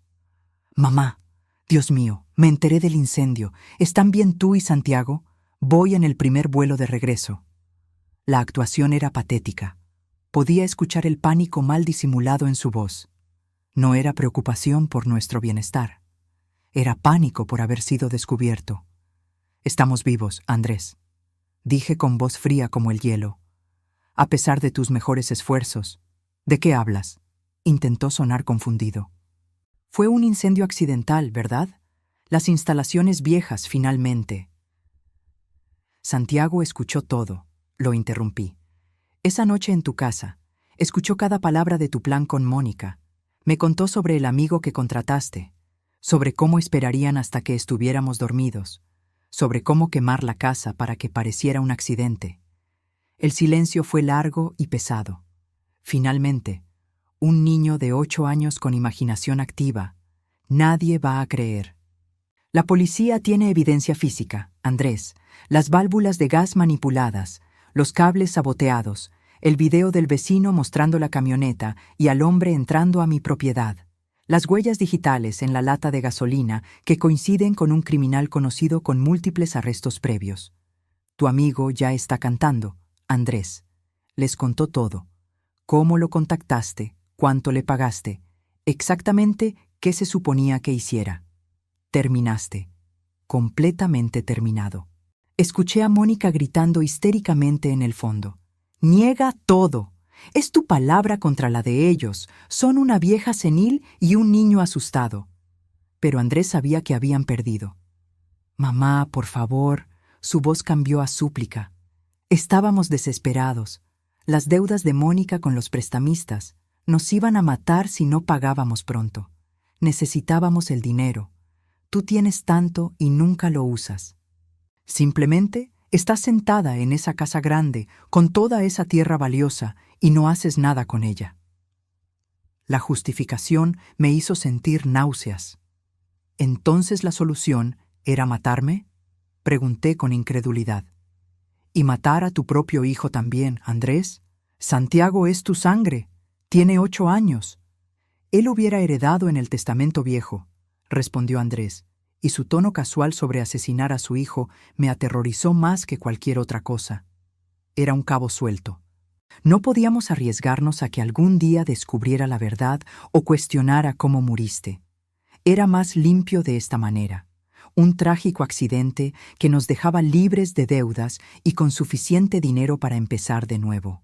«Mamá, Dios mío, me enteré del incendio. ¿Están bien tú y Santiago? Voy en el primer vuelo de regreso». La actuación era patética. Podía escuchar el pánico mal disimulado en su voz. No era preocupación por nuestro bienestar. Era pánico por haber sido descubierto. Estamos vivos, Andrés, dije con voz fría como el hielo. A pesar de tus mejores esfuerzos. ¿De qué hablas? Intentó sonar confundido. Fue un incendio accidental, ¿verdad? Las instalaciones viejas, finalmente. Santiago escuchó todo. Lo interrumpí. Esa noche en tu casa, escuchó cada palabra de tu plan con Mónica. Me contó sobre el amigo que contrataste, sobre cómo esperarían hasta que estuviéramos dormidos, sobre cómo quemar la casa para que pareciera un accidente. El silencio fue largo y pesado. Finalmente, un niño de 8 años con imaginación activa. Nadie va a creer. La policía tiene evidencia física, Andrés, las válvulas de gas manipuladas, los cables saboteados, el video del vecino mostrando la camioneta y al hombre entrando a mi propiedad, las huellas digitales en la lata de gasolina que coinciden con un criminal conocido con múltiples arrestos previos. Tu amigo ya está cantando, Andrés. Les contó todo. Cómo lo contactaste, cuánto le pagaste, exactamente qué se suponía que hiciera. Terminaste. Completamente terminado. Escuché a Mónica gritando histéricamente en el fondo. Niega todo. Es tu palabra contra la de ellos. Son una vieja senil y un niño asustado. Pero Andrés sabía que habían perdido. Mamá, por favor. Su voz cambió a súplica. Estábamos desesperados. Las deudas de Mónica con los prestamistas nos iban a matar si no pagábamos pronto. Necesitábamos el dinero. Tú tienes tanto y nunca lo usas. Simplemente estás sentada en esa casa grande, con toda esa tierra valiosa, y no haces nada con ella. La justificación me hizo sentir náuseas. ¿Entonces la solución era matarme? Pregunté con incredulidad. ¿Y matar a tu propio hijo también, Andrés? Santiago es tu sangre. Tiene 8 años. Él hubiera heredado en el testamento viejo, respondió Andrés, y su tono casual sobre asesinar a su hijo me aterrorizó más que cualquier otra cosa. Era un cabo suelto. No podíamos arriesgarnos a que algún día descubriera la verdad o cuestionara cómo muriste. Era más limpio de esta manera. Un trágico accidente que nos dejaba libres de deudas y con suficiente dinero para empezar de nuevo.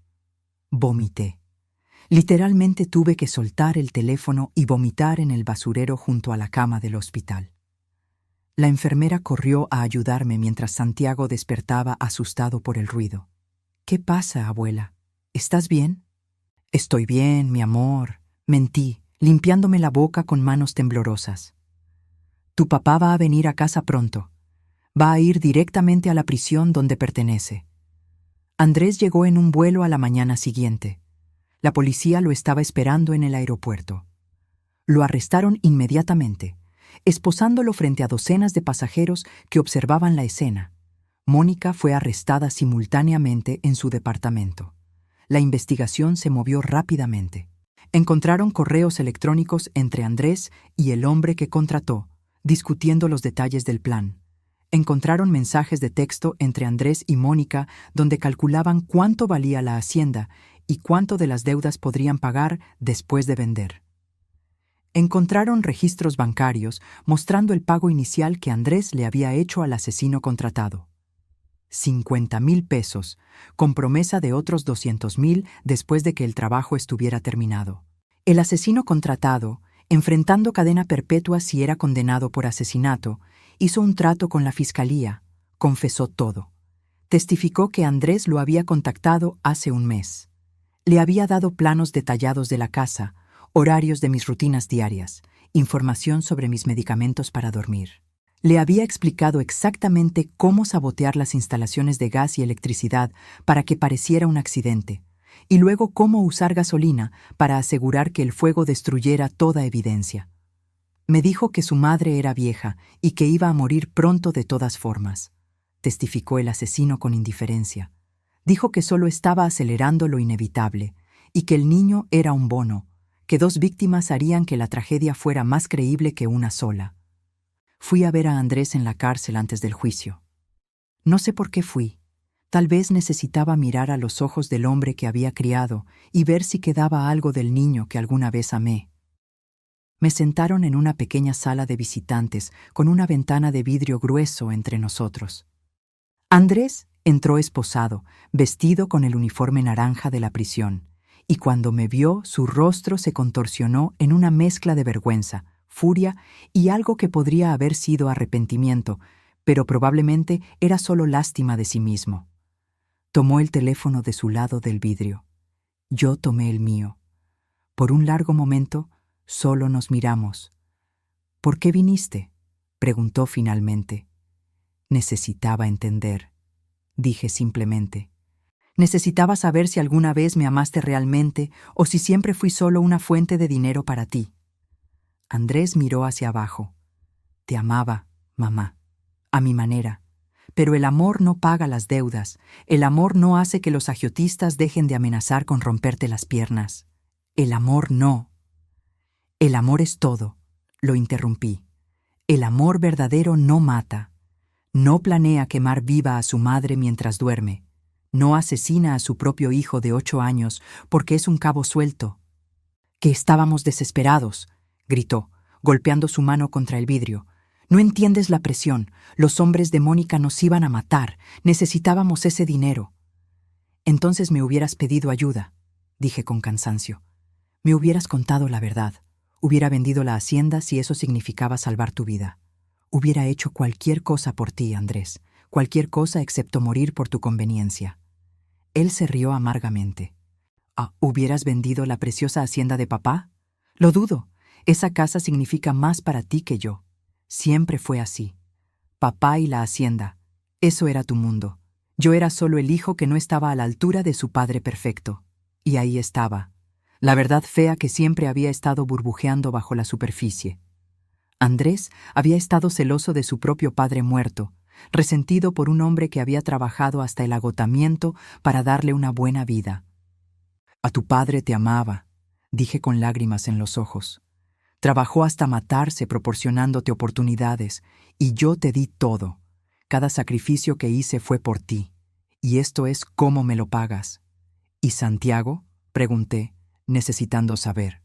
Vomité. Literalmente tuve que soltar el teléfono y vomitar en el basurero junto a la cama del hospital. La enfermera corrió a ayudarme mientras Santiago despertaba asustado por el ruido. ¿Qué pasa, abuela? ¿Estás bien? Estoy bien, mi amor, mentí, limpiándome la boca con manos temblorosas. Tu papá va a venir a casa pronto. Va a ir directamente a la prisión donde pertenece. Andrés llegó en un vuelo a la mañana siguiente. La policía lo estaba esperando en el aeropuerto. Lo arrestaron inmediatamente, esposándolo frente a docenas de pasajeros que observaban la escena. Mónica fue arrestada simultáneamente en su departamento. La investigación se movió rápidamente. Encontraron correos electrónicos entre Andrés y el hombre que contrató, discutiendo los detalles del plan. Encontraron mensajes de texto entre Andrés y Mónica donde calculaban cuánto valía la hacienda y cuánto de las deudas podrían pagar después de vender. Encontraron registros bancarios mostrando el pago inicial que Andrés le había hecho al asesino contratado. 50,000 pesos, con promesa de otros 200,000 después de que el trabajo estuviera terminado. El asesino contratado, enfrentando cadena perpetua si era condenado por asesinato, hizo un trato con la fiscalía, confesó todo. Testificó que Andrés lo había contactado hace un mes. Le había dado planos detallados de la casa, horarios de mis rutinas diarias, información sobre mis medicamentos para dormir. Le había explicado exactamente cómo sabotear las instalaciones de gas y electricidad para que pareciera un accidente, y luego cómo usar gasolina para asegurar que el fuego destruyera toda evidencia. Me dijo que su madre era vieja y que iba a morir pronto de todas formas, testificó el asesino con indiferencia. Dijo que solo estaba acelerando lo inevitable y que el niño era un bono, que 2 víctimas harían que la tragedia fuera más creíble que una sola. Fui a ver a Andrés en la cárcel antes del juicio. No sé por qué fui. Tal vez necesitaba mirar a los ojos del hombre que había criado y ver si quedaba algo del niño que alguna vez amé. Me sentaron en una pequeña sala de visitantes con una ventana de vidrio grueso entre nosotros. Andrés entró esposado, vestido con el uniforme naranja de la prisión, y cuando me vio, su rostro se contorsionó en una mezcla de vergüenza, furia y algo que podría haber sido arrepentimiento, pero probablemente era solo lástima de sí mismo. Tomó el teléfono de su lado del vidrio. Yo tomé el mío. Por un largo momento, solo nos miramos. ¿Por qué viniste?, preguntó finalmente. Necesitaba entender, dije simplemente. Necesitaba saber si alguna vez me amaste realmente o si siempre fui solo una fuente de dinero para ti. Andrés miró hacia abajo. Te amaba, mamá, a mi manera. Pero el amor no paga las deudas. El amor no hace que los agiotistas dejen de amenazar con romperte las piernas. El amor no. El amor es todo, lo interrumpí. El amor verdadero no mata. No planea quemar viva a su madre mientras duerme. No asesina a su propio hijo de 8 años porque es un cabo suelto. Que estábamos desesperados, gritó, golpeando su mano contra el vidrio. No entiendes la presión. Los hombres de Mónica nos iban a matar. Necesitábamos ese dinero. Entonces me hubieras pedido ayuda, dije con cansancio. Me hubieras contado la verdad. Hubiera vendido la hacienda si eso significaba salvar tu vida. Hubiera hecho cualquier cosa por ti, Andrés. Cualquier cosa excepto morir por tu conveniencia. Él se rió amargamente. ¿Hubieras vendido la preciosa hacienda de papá? Lo dudo. Esa casa significa más para ti que yo. Siempre fue así. Papá y la hacienda. Eso era tu mundo. Yo era solo el hijo que no estaba a la altura de su padre perfecto. Y ahí estaba. La verdad fea que siempre había estado burbujeando bajo la superficie. Andrés había estado celoso de su propio padre muerto, resentido por un hombre que había trabajado hasta el agotamiento para darle una buena vida. A tu padre te amaba, dije con lágrimas en los ojos. Trabajó hasta matarse proporcionándote oportunidades, y yo te di todo. Cada sacrificio que hice fue por ti, y esto es cómo me lo pagas. ¿Y Santiago?, pregunté, necesitando saber.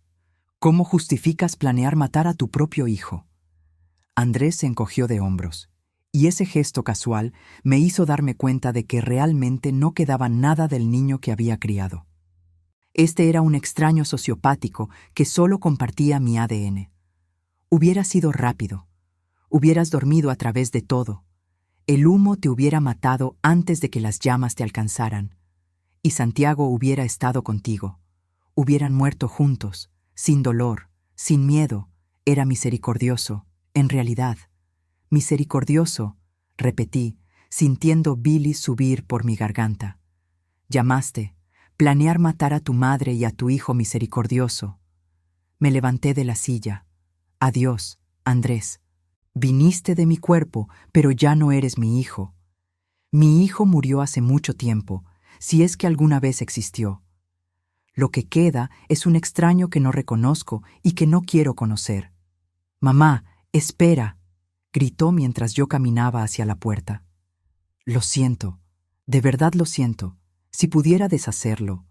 ¿Cómo justificas planear matar a tu propio hijo? Andrés se encogió de hombros, y ese gesto casual me hizo darme cuenta de que realmente no quedaba nada del niño que había criado. Este era un extraño sociopático que solo compartía mi ADN. Hubiera sido rápido. Hubieras dormido a través de todo. El humo te hubiera matado antes de que las llamas te alcanzaran. Y Santiago hubiera estado contigo. Hubieran muerto juntos, sin dolor, sin miedo. Era misericordioso, en realidad. Misericordioso, repetí, sintiendo bilis subir por mi garganta. Llamaste. Planear matar a tu madre y a tu hijo misericordioso. Me levanté de la silla. Adiós, Andrés. Viniste de mi cuerpo, pero ya no eres mi hijo. Mi hijo murió hace mucho tiempo, si es que alguna vez existió. Lo que queda es un extraño que no reconozco y que no quiero conocer. Mamá, espera, gritó mientras yo caminaba hacia la puerta. Lo siento, de verdad lo siento. Si pudiera deshacerlo.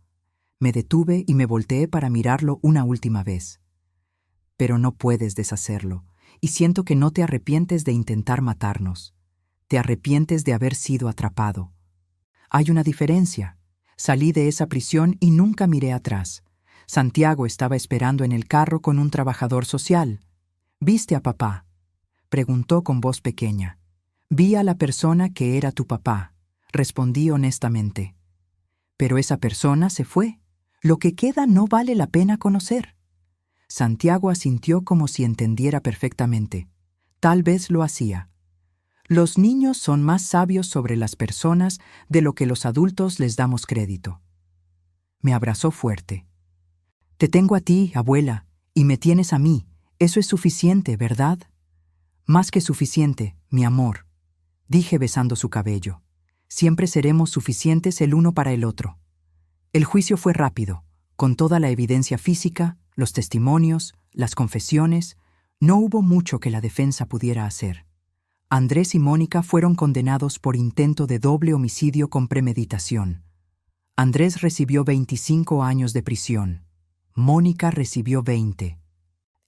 Me detuve y me volteé para mirarlo una última vez. Pero no puedes deshacerlo, y siento que no te arrepientes de intentar matarnos. Te arrepientes de haber sido atrapado. Hay una diferencia. Salí de esa prisión y nunca miré atrás. Santiago estaba esperando en el carro con un trabajador social. ¿Viste a papá?, preguntó con voz pequeña. Vi a la persona que era tu papá, respondí honestamente. Pero esa persona se fue. Lo que queda no vale la pena conocer. Santiago asintió como si entendiera perfectamente. Tal vez lo hacía. Los niños son más sabios sobre las personas de lo que los adultos les damos crédito. Me abrazó fuerte. Te tengo a ti, abuela, y me tienes a mí. Eso es suficiente, ¿verdad? Más que suficiente, mi amor, dije besando su cabello. Siempre seremos suficientes el uno para el otro. El juicio fue rápido, con toda la evidencia física, los testimonios, las confesiones. No hubo mucho que la defensa pudiera hacer. Andrés y Mónica fueron condenados por intento de doble homicidio con premeditación. Andrés recibió 25 años de prisión. Mónica recibió 20.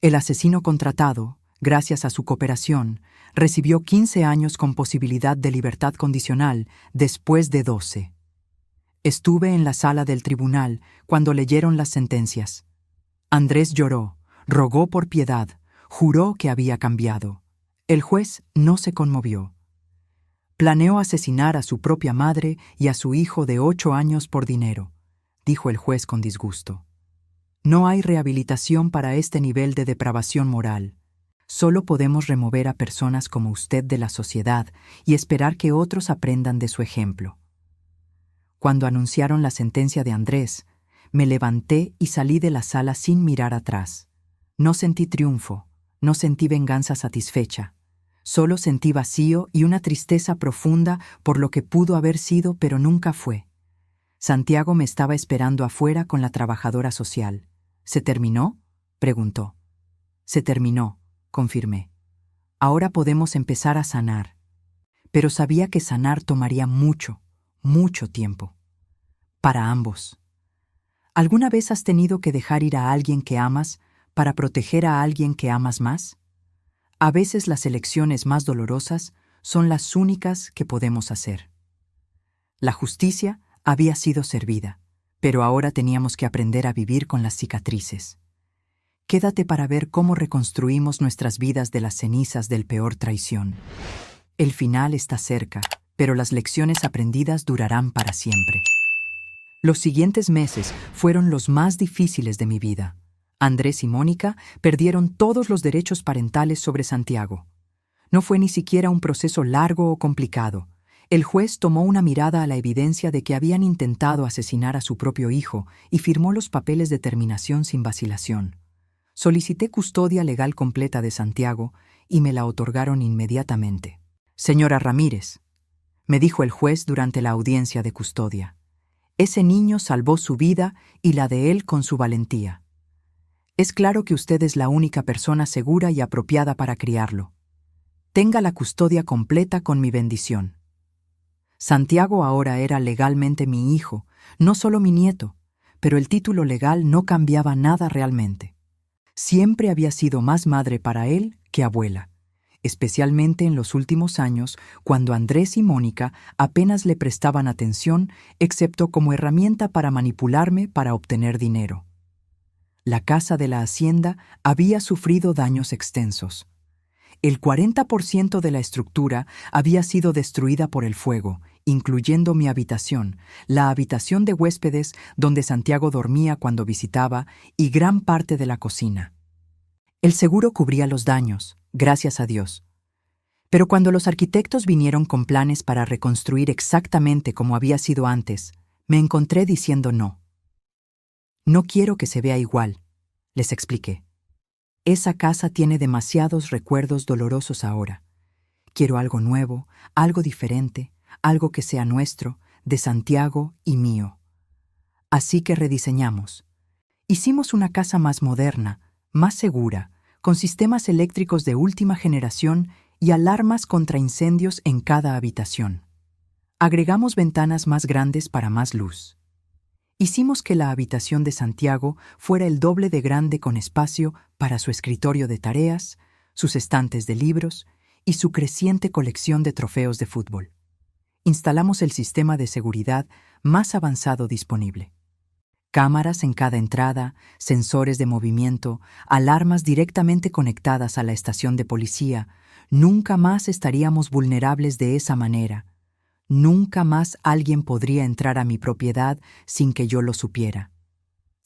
El asesino contratado, gracias a su cooperación, recibió 15 años con posibilidad de libertad condicional después de 12. Estuve en la sala del tribunal cuando leyeron las sentencias. Andrés lloró, rogó por piedad, juró que había cambiado. El juez no se conmovió. Planeó asesinar a su propia madre y a su hijo de 8 años por dinero, dijo el juez con disgusto. No hay rehabilitación para este nivel de depravación moral. Solo podemos remover a personas como usted de la sociedad y esperar que otros aprendan de su ejemplo. Cuando anunciaron la sentencia de Andrés, me levanté y salí de la sala sin mirar atrás. No sentí triunfo, no sentí venganza satisfecha. Solo sentí vacío y una tristeza profunda por lo que pudo haber sido pero nunca fue. Santiago me estaba esperando afuera con la trabajadora social. ¿Se terminó?, preguntó. Se terminó, confirmé. Ahora podemos empezar a sanar. Pero sabía que sanar tomaría mucho, mucho tiempo. Para ambos. ¿Alguna vez has tenido que dejar ir a alguien que amas para proteger a alguien que amas más? A veces las elecciones más dolorosas son las únicas que podemos hacer. La justicia había sido servida, pero ahora teníamos que aprender a vivir con las cicatrices. Quédate para ver cómo reconstruimos nuestras vidas de las cenizas del peor traición. El final está cerca, pero las lecciones aprendidas durarán para siempre. Los siguientes meses fueron los más difíciles de mi vida. Andrés y Mónica perdieron todos los derechos parentales sobre Santiago. No fue ni siquiera un proceso largo o complicado. El juez tomó una mirada a la evidencia de que habían intentado asesinar a su propio hijo y firmó los papeles de terminación sin vacilación. Solicité custodia legal completa de Santiago y me la otorgaron inmediatamente. Señora Ramírez, me dijo el juez durante la audiencia de custodia, ese niño salvó su vida y la de él con su valentía. Es claro que usted es la única persona segura y apropiada para criarlo. Tenga la custodia completa con mi bendición. Santiago ahora era legalmente mi hijo, no solo mi nieto, pero el título legal no cambiaba nada realmente. Siempre había sido más madre para él que abuela, especialmente en los últimos años, cuando Andrés y Mónica apenas le prestaban atención, excepto como herramienta para manipularme para obtener dinero. La casa de la hacienda había sufrido daños extensos. El 40% de la estructura había sido destruida por el fuego, incluyendo mi habitación, la habitación de huéspedes donde Santiago dormía cuando visitaba y gran parte de la cocina. El seguro cubría los daños, gracias a Dios. Pero cuando los arquitectos vinieron con planes para reconstruir exactamente como había sido antes, me encontré diciendo no. No quiero que se vea igual, les expliqué. Esa casa tiene demasiados recuerdos dolorosos ahora. Quiero algo nuevo, algo diferente, algo que sea nuestro, de Santiago y mío. Así que rediseñamos. Hicimos una casa más moderna, más segura, con sistemas eléctricos de última generación y alarmas contra incendios en cada habitación. Agregamos ventanas más grandes para más luz. Hicimos que la habitación de Santiago fuera el doble de grande con espacio para su escritorio de tareas, sus estantes de libros y su creciente colección de trofeos de fútbol. Instalamos el sistema de seguridad más avanzado disponible. Cámaras en cada entrada, sensores de movimiento, alarmas directamente conectadas a la estación de policía. Nunca más estaríamos vulnerables de esa manera. Nunca más alguien podría entrar a mi propiedad sin que yo lo supiera.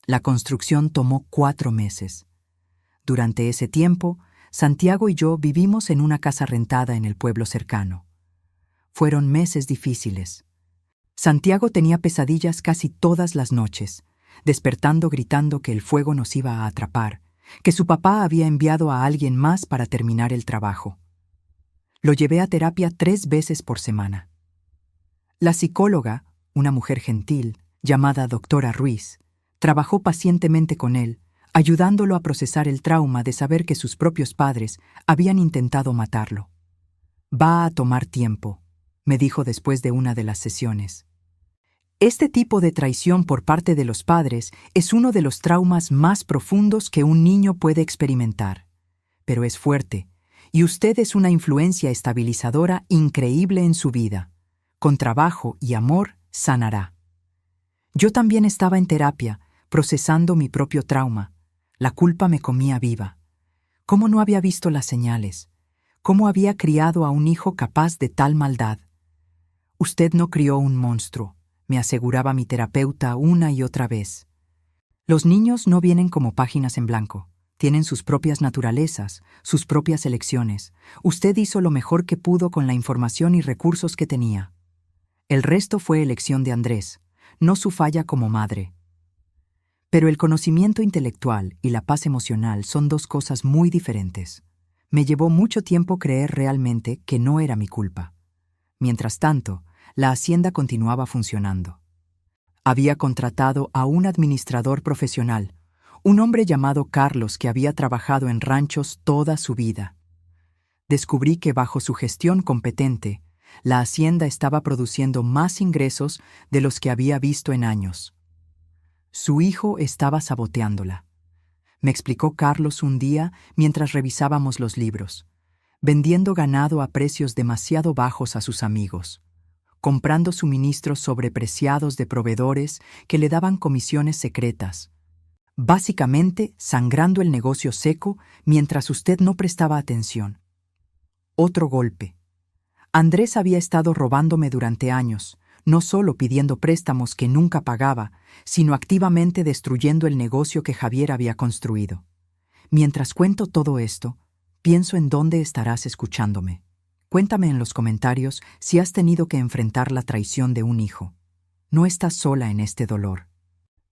La construcción tomó 4 meses. Durante ese tiempo, Santiago y yo vivimos en una casa rentada en el pueblo cercano. Fueron meses difíciles. Santiago tenía pesadillas casi todas las noches, despertando gritando que el fuego nos iba a atrapar, que su papá había enviado a alguien más para terminar el trabajo. Lo llevé a terapia 3 veces por semana. La psicóloga, una mujer gentil, llamada doctora Ruiz, trabajó pacientemente con él, ayudándolo a procesar el trauma de saber que sus propios padres habían intentado matarlo. Va a tomar tiempo, me dijo después de una de las sesiones. Este tipo de traición por parte de los padres es uno de los traumas más profundos que un niño puede experimentar. Pero es fuerte, y usted es una influencia estabilizadora increíble en su vida. Con trabajo y amor, sanará. Yo también estaba en terapia, procesando mi propio trauma. La culpa me comía viva. ¿Cómo no había visto las señales? ¿Cómo había criado a un hijo capaz de tal maldad? Usted no crió un monstruo, me aseguraba mi terapeuta una y otra vez. Los niños no vienen como páginas en blanco. Tienen sus propias naturalezas, sus propias elecciones. Usted hizo lo mejor que pudo con la información y recursos que tenía. El resto fue elección de Andrés, no su falla como madre. Pero el conocimiento intelectual y la paz emocional son dos cosas muy diferentes. Me llevó mucho tiempo creer realmente que no era mi culpa. Mientras tanto, la hacienda continuaba funcionando. Había contratado a un administrador profesional, un hombre llamado Carlos que había trabajado en ranchos toda su vida. Descubrí que bajo su gestión competente, la hacienda estaba produciendo más ingresos de los que había visto en años. Su hijo estaba saboteándola. Me explicó Carlos un día mientras revisábamos los libros, vendiendo ganado a precios demasiado bajos a sus amigos, comprando suministros sobrepreciados de proveedores que le daban comisiones secretas, básicamente sangrando el negocio seco mientras usted no prestaba atención. Otro golpe. Andrés había estado robándome durante años, no solo pidiendo préstamos que nunca pagaba, sino activamente destruyendo el negocio que Javier había construido. Mientras cuento todo esto, pienso en dónde estarás escuchándome. Cuéntame en los comentarios si has tenido que enfrentar la traición de un hijo. No estás sola en este dolor.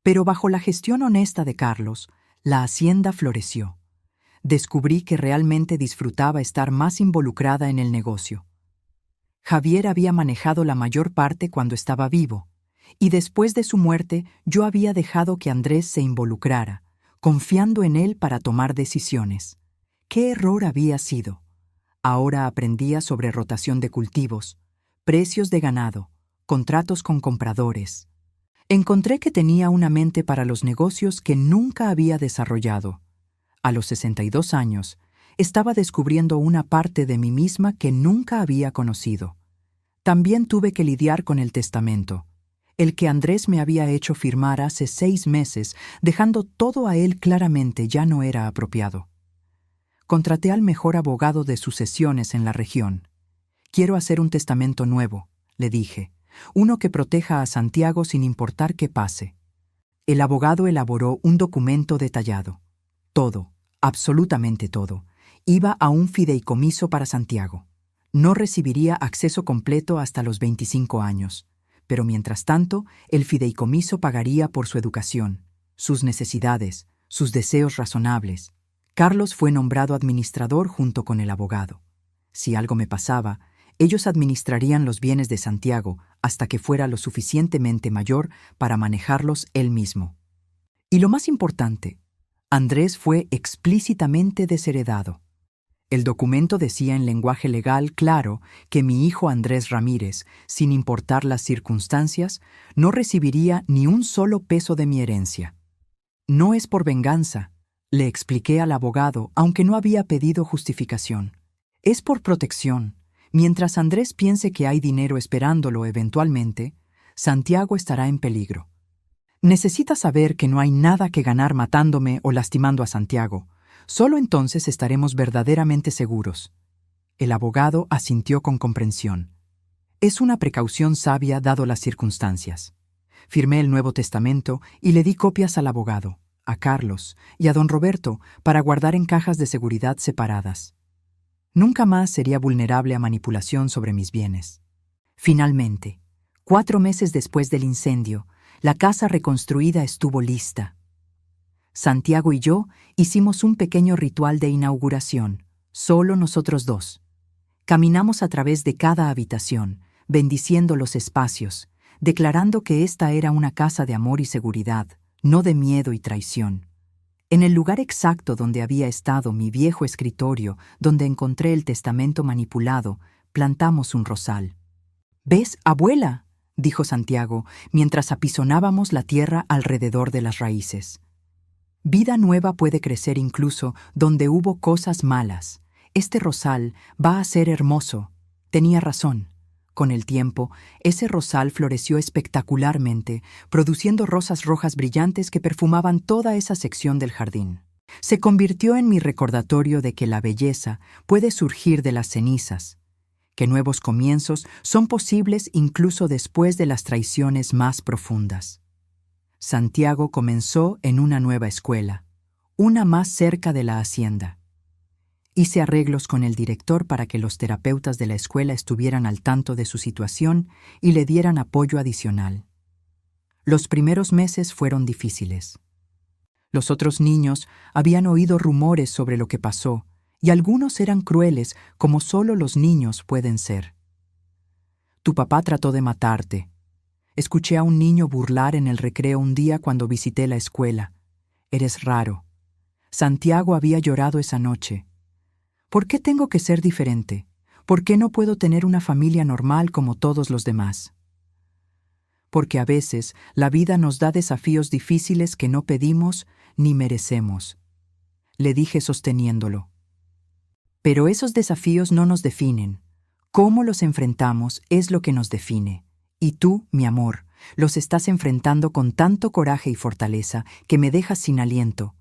Pero bajo la gestión honesta de Carlos, la hacienda floreció. Descubrí que realmente disfrutaba estar más involucrada en el negocio. Javier había manejado la mayor parte cuando estaba vivo, y después de su muerte yo había dejado que Andrés se involucrara, confiando en él para tomar decisiones. ¿Qué error había sido? Ahora aprendía sobre rotación de cultivos, precios de ganado, contratos con compradores. Encontré que tenía una mente para los negocios que nunca había desarrollado. A los 62 años, estaba descubriendo una parte de mí misma que nunca había conocido. También tuve que lidiar con el testamento, el que Andrés me había hecho firmar hace 6 meses, dejando todo a él claramente ya no era apropiado. Contraté al mejor abogado de sucesiones en la región. Quiero hacer un testamento nuevo, le dije, uno que proteja a Santiago sin importar qué pase. El abogado elaboró un documento detallado. Todo, absolutamente todo, iba a un fideicomiso para Santiago. No recibiría acceso completo hasta los 25 años, pero mientras tanto, el fideicomiso pagaría por su educación, sus necesidades, sus deseos razonables. Carlos fue nombrado administrador junto con el abogado. Si algo me pasaba, ellos administrarían los bienes de Santiago hasta que fuera lo suficientemente mayor para manejarlos él mismo. Y lo más importante, Andrés fue explícitamente desheredado. El documento decía en lenguaje legal claro que mi hijo Andrés Ramírez, sin importar las circunstancias, no recibiría ni un solo peso de mi herencia. No es por venganza, le expliqué al abogado, aunque no había pedido justificación. Es por protección. Mientras Andrés piense que hay dinero esperándolo eventualmente, Santiago estará en peligro. Necesita saber que no hay nada que ganar matándome o lastimando a Santiago. Solo entonces estaremos verdaderamente seguros. El abogado asintió con comprensión. Es una precaución sabia dado las circunstancias. Firmé el Nuevo Testamento y le di copias al abogado, a Carlos y a don Roberto para guardar en cajas de seguridad separadas. Nunca más sería vulnerable a manipulación sobre mis bienes. Finalmente, 4 meses después del incendio, la casa reconstruida estuvo lista. Santiago y yo hicimos un pequeño ritual de inauguración, solo nosotros dos. Caminamos a través de cada habitación, bendiciendo los espacios, declarando que esta era una casa de amor y seguridad, no de miedo y traición. En el lugar exacto donde había estado mi viejo escritorio, donde encontré el testamento manipulado, plantamos un rosal. «¿Ves, abuela?», dijo Santiago, mientras apisonábamos la tierra alrededor de las raíces. Vida nueva puede crecer incluso donde hubo cosas malas. Este rosal va a ser hermoso. Tenía razón. Con el tiempo, ese rosal floreció espectacularmente, produciendo rosas rojas brillantes que perfumaban toda esa sección del jardín. Se convirtió en mi recordatorio de que la belleza puede surgir de las cenizas, que nuevos comienzos son posibles incluso después de las traiciones más profundas. Santiago comenzó en una nueva escuela, una más cerca de la hacienda. Hice arreglos con el director para que los terapeutas de la escuela estuvieran al tanto de su situación y le dieran apoyo adicional. Los primeros meses fueron difíciles. Los otros niños habían oído rumores sobre lo que pasó, y algunos eran crueles como solo los niños pueden ser. Tu papá trató de matarte. Escuché a un niño burlar en el recreo un día cuando visité la escuela. Eres raro. Santiago había llorado esa noche. ¿Por qué tengo que ser diferente? ¿Por qué no puedo tener una familia normal como todos los demás? Porque a veces la vida nos da desafíos difíciles que no pedimos ni merecemos, le dije sosteniéndolo. Pero esos desafíos no nos definen. Cómo los enfrentamos es lo que nos define. Y tú, mi amor, los estás enfrentando con tanto coraje y fortaleza que me dejas sin aliento.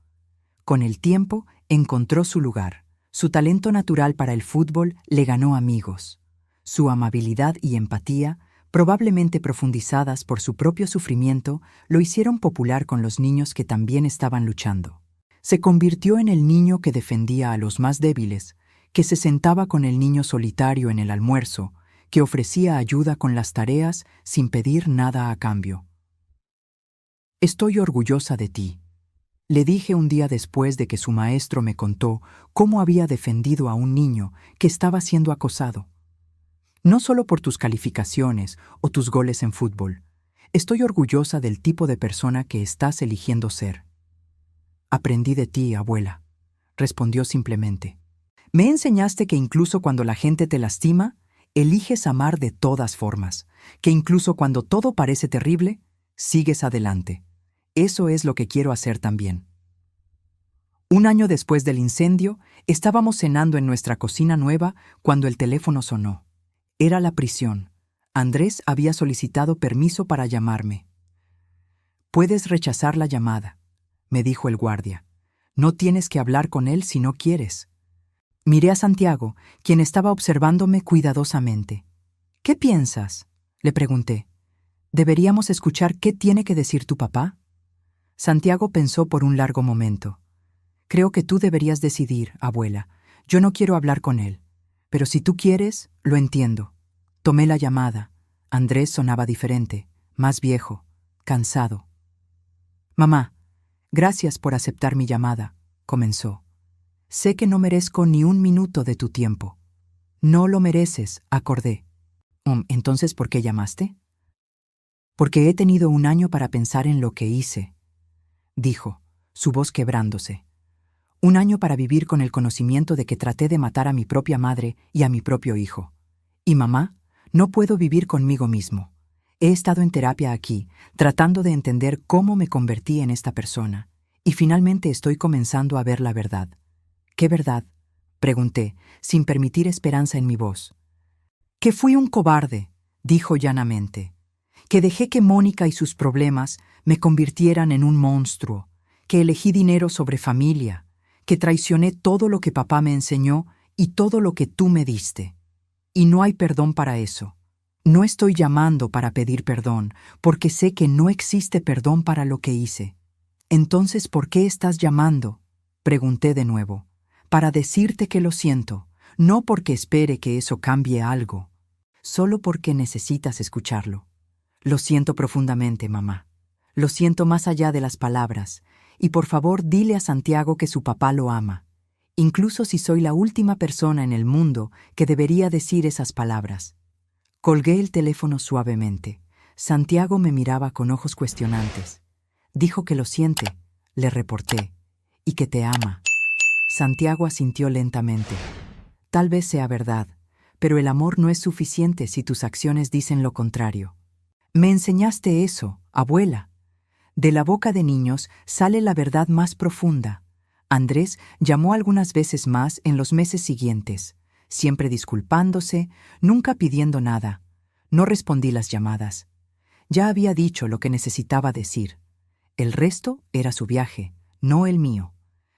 Con el tiempo encontró su lugar. Su talento natural para el fútbol le ganó amigos. Su amabilidad y empatía, probablemente profundizadas por su propio sufrimiento, lo hicieron popular con los niños que también estaban luchando. Se convirtió en el niño que defendía a los más débiles, que se sentaba con el niño solitario en el almuerzo, que ofrecía ayuda con las tareas sin pedir nada a cambio. Estoy orgullosa de ti, le dije un día después de que su maestro me contó cómo había defendido a un niño que estaba siendo acosado. No solo por tus calificaciones o tus goles en fútbol. Estoy orgullosa del tipo de persona que estás eligiendo ser. Aprendí de ti, abuela, respondió simplemente. Me enseñaste que incluso cuando la gente te lastima, eliges amar de todas formas, que incluso cuando todo parece terrible, sigues adelante. Eso es lo que quiero hacer también. Un año después del incendio, estábamos cenando en nuestra cocina nueva cuando el teléfono sonó. Era la prisión. Andrés había solicitado permiso para llamarme. Puedes rechazar la llamada, me dijo el guardia. No tienes que hablar con él si no quieres. Miré a Santiago, quien estaba observándome cuidadosamente. ¿Qué piensas?, le pregunté. ¿Deberíamos escuchar qué tiene que decir tu papá? Santiago pensó por un largo momento. Creo que tú deberías decidir, abuela. Yo no quiero hablar con él. Pero si tú quieres, lo entiendo. Tomé la llamada. Andrés sonaba diferente, más viejo, cansado. Mamá, gracias por aceptar mi llamada, comenzó. Sé que no merezco ni un minuto de tu tiempo. No lo mereces, acordé. ¿Entonces por qué llamaste? Porque he tenido un año para pensar en lo que hice, dijo, su voz quebrándose. Un año para vivir con el conocimiento de que traté de matar a mi propia madre y a mi propio hijo. Y mamá, no puedo vivir conmigo mismo. He estado en terapia aquí, tratando de entender cómo me convertí en esta persona, y finalmente estoy comenzando a ver la verdad. ¿Qué verdad?, pregunté, sin permitir esperanza en mi voz. Que fui un cobarde, dijo llanamente. Que dejé que Mónica y sus problemas me convirtieran en un monstruo, que elegí dinero sobre familia, que traicioné todo lo que papá me enseñó y todo lo que tú me diste. Y no hay perdón para eso. No estoy llamando para pedir perdón, porque sé que no existe perdón para lo que hice. Entonces, ¿por qué estás llamando?, pregunté de nuevo. Para decirte que lo siento, no porque espere que eso cambie algo, solo porque necesitas escucharlo. Lo siento profundamente, mamá. Lo siento más allá de las palabras, y por favor dile a Santiago que su papá lo ama, incluso si soy la última persona en el mundo que debería decir esas palabras. Colgué el teléfono suavemente. Santiago me miraba con ojos cuestionantes. Dijo que lo siente, le reporté, y que te ama. Santiago asintió lentamente. Tal vez sea verdad, pero el amor no es suficiente si tus acciones dicen lo contrario. Me enseñaste eso, abuela. De la boca de niños sale la verdad más profunda. Andrés llamó algunas veces más en los meses siguientes, siempre disculpándose, nunca pidiendo nada. No respondí las llamadas. Ya había dicho lo que necesitaba decir. El resto era su viaje, no el mío.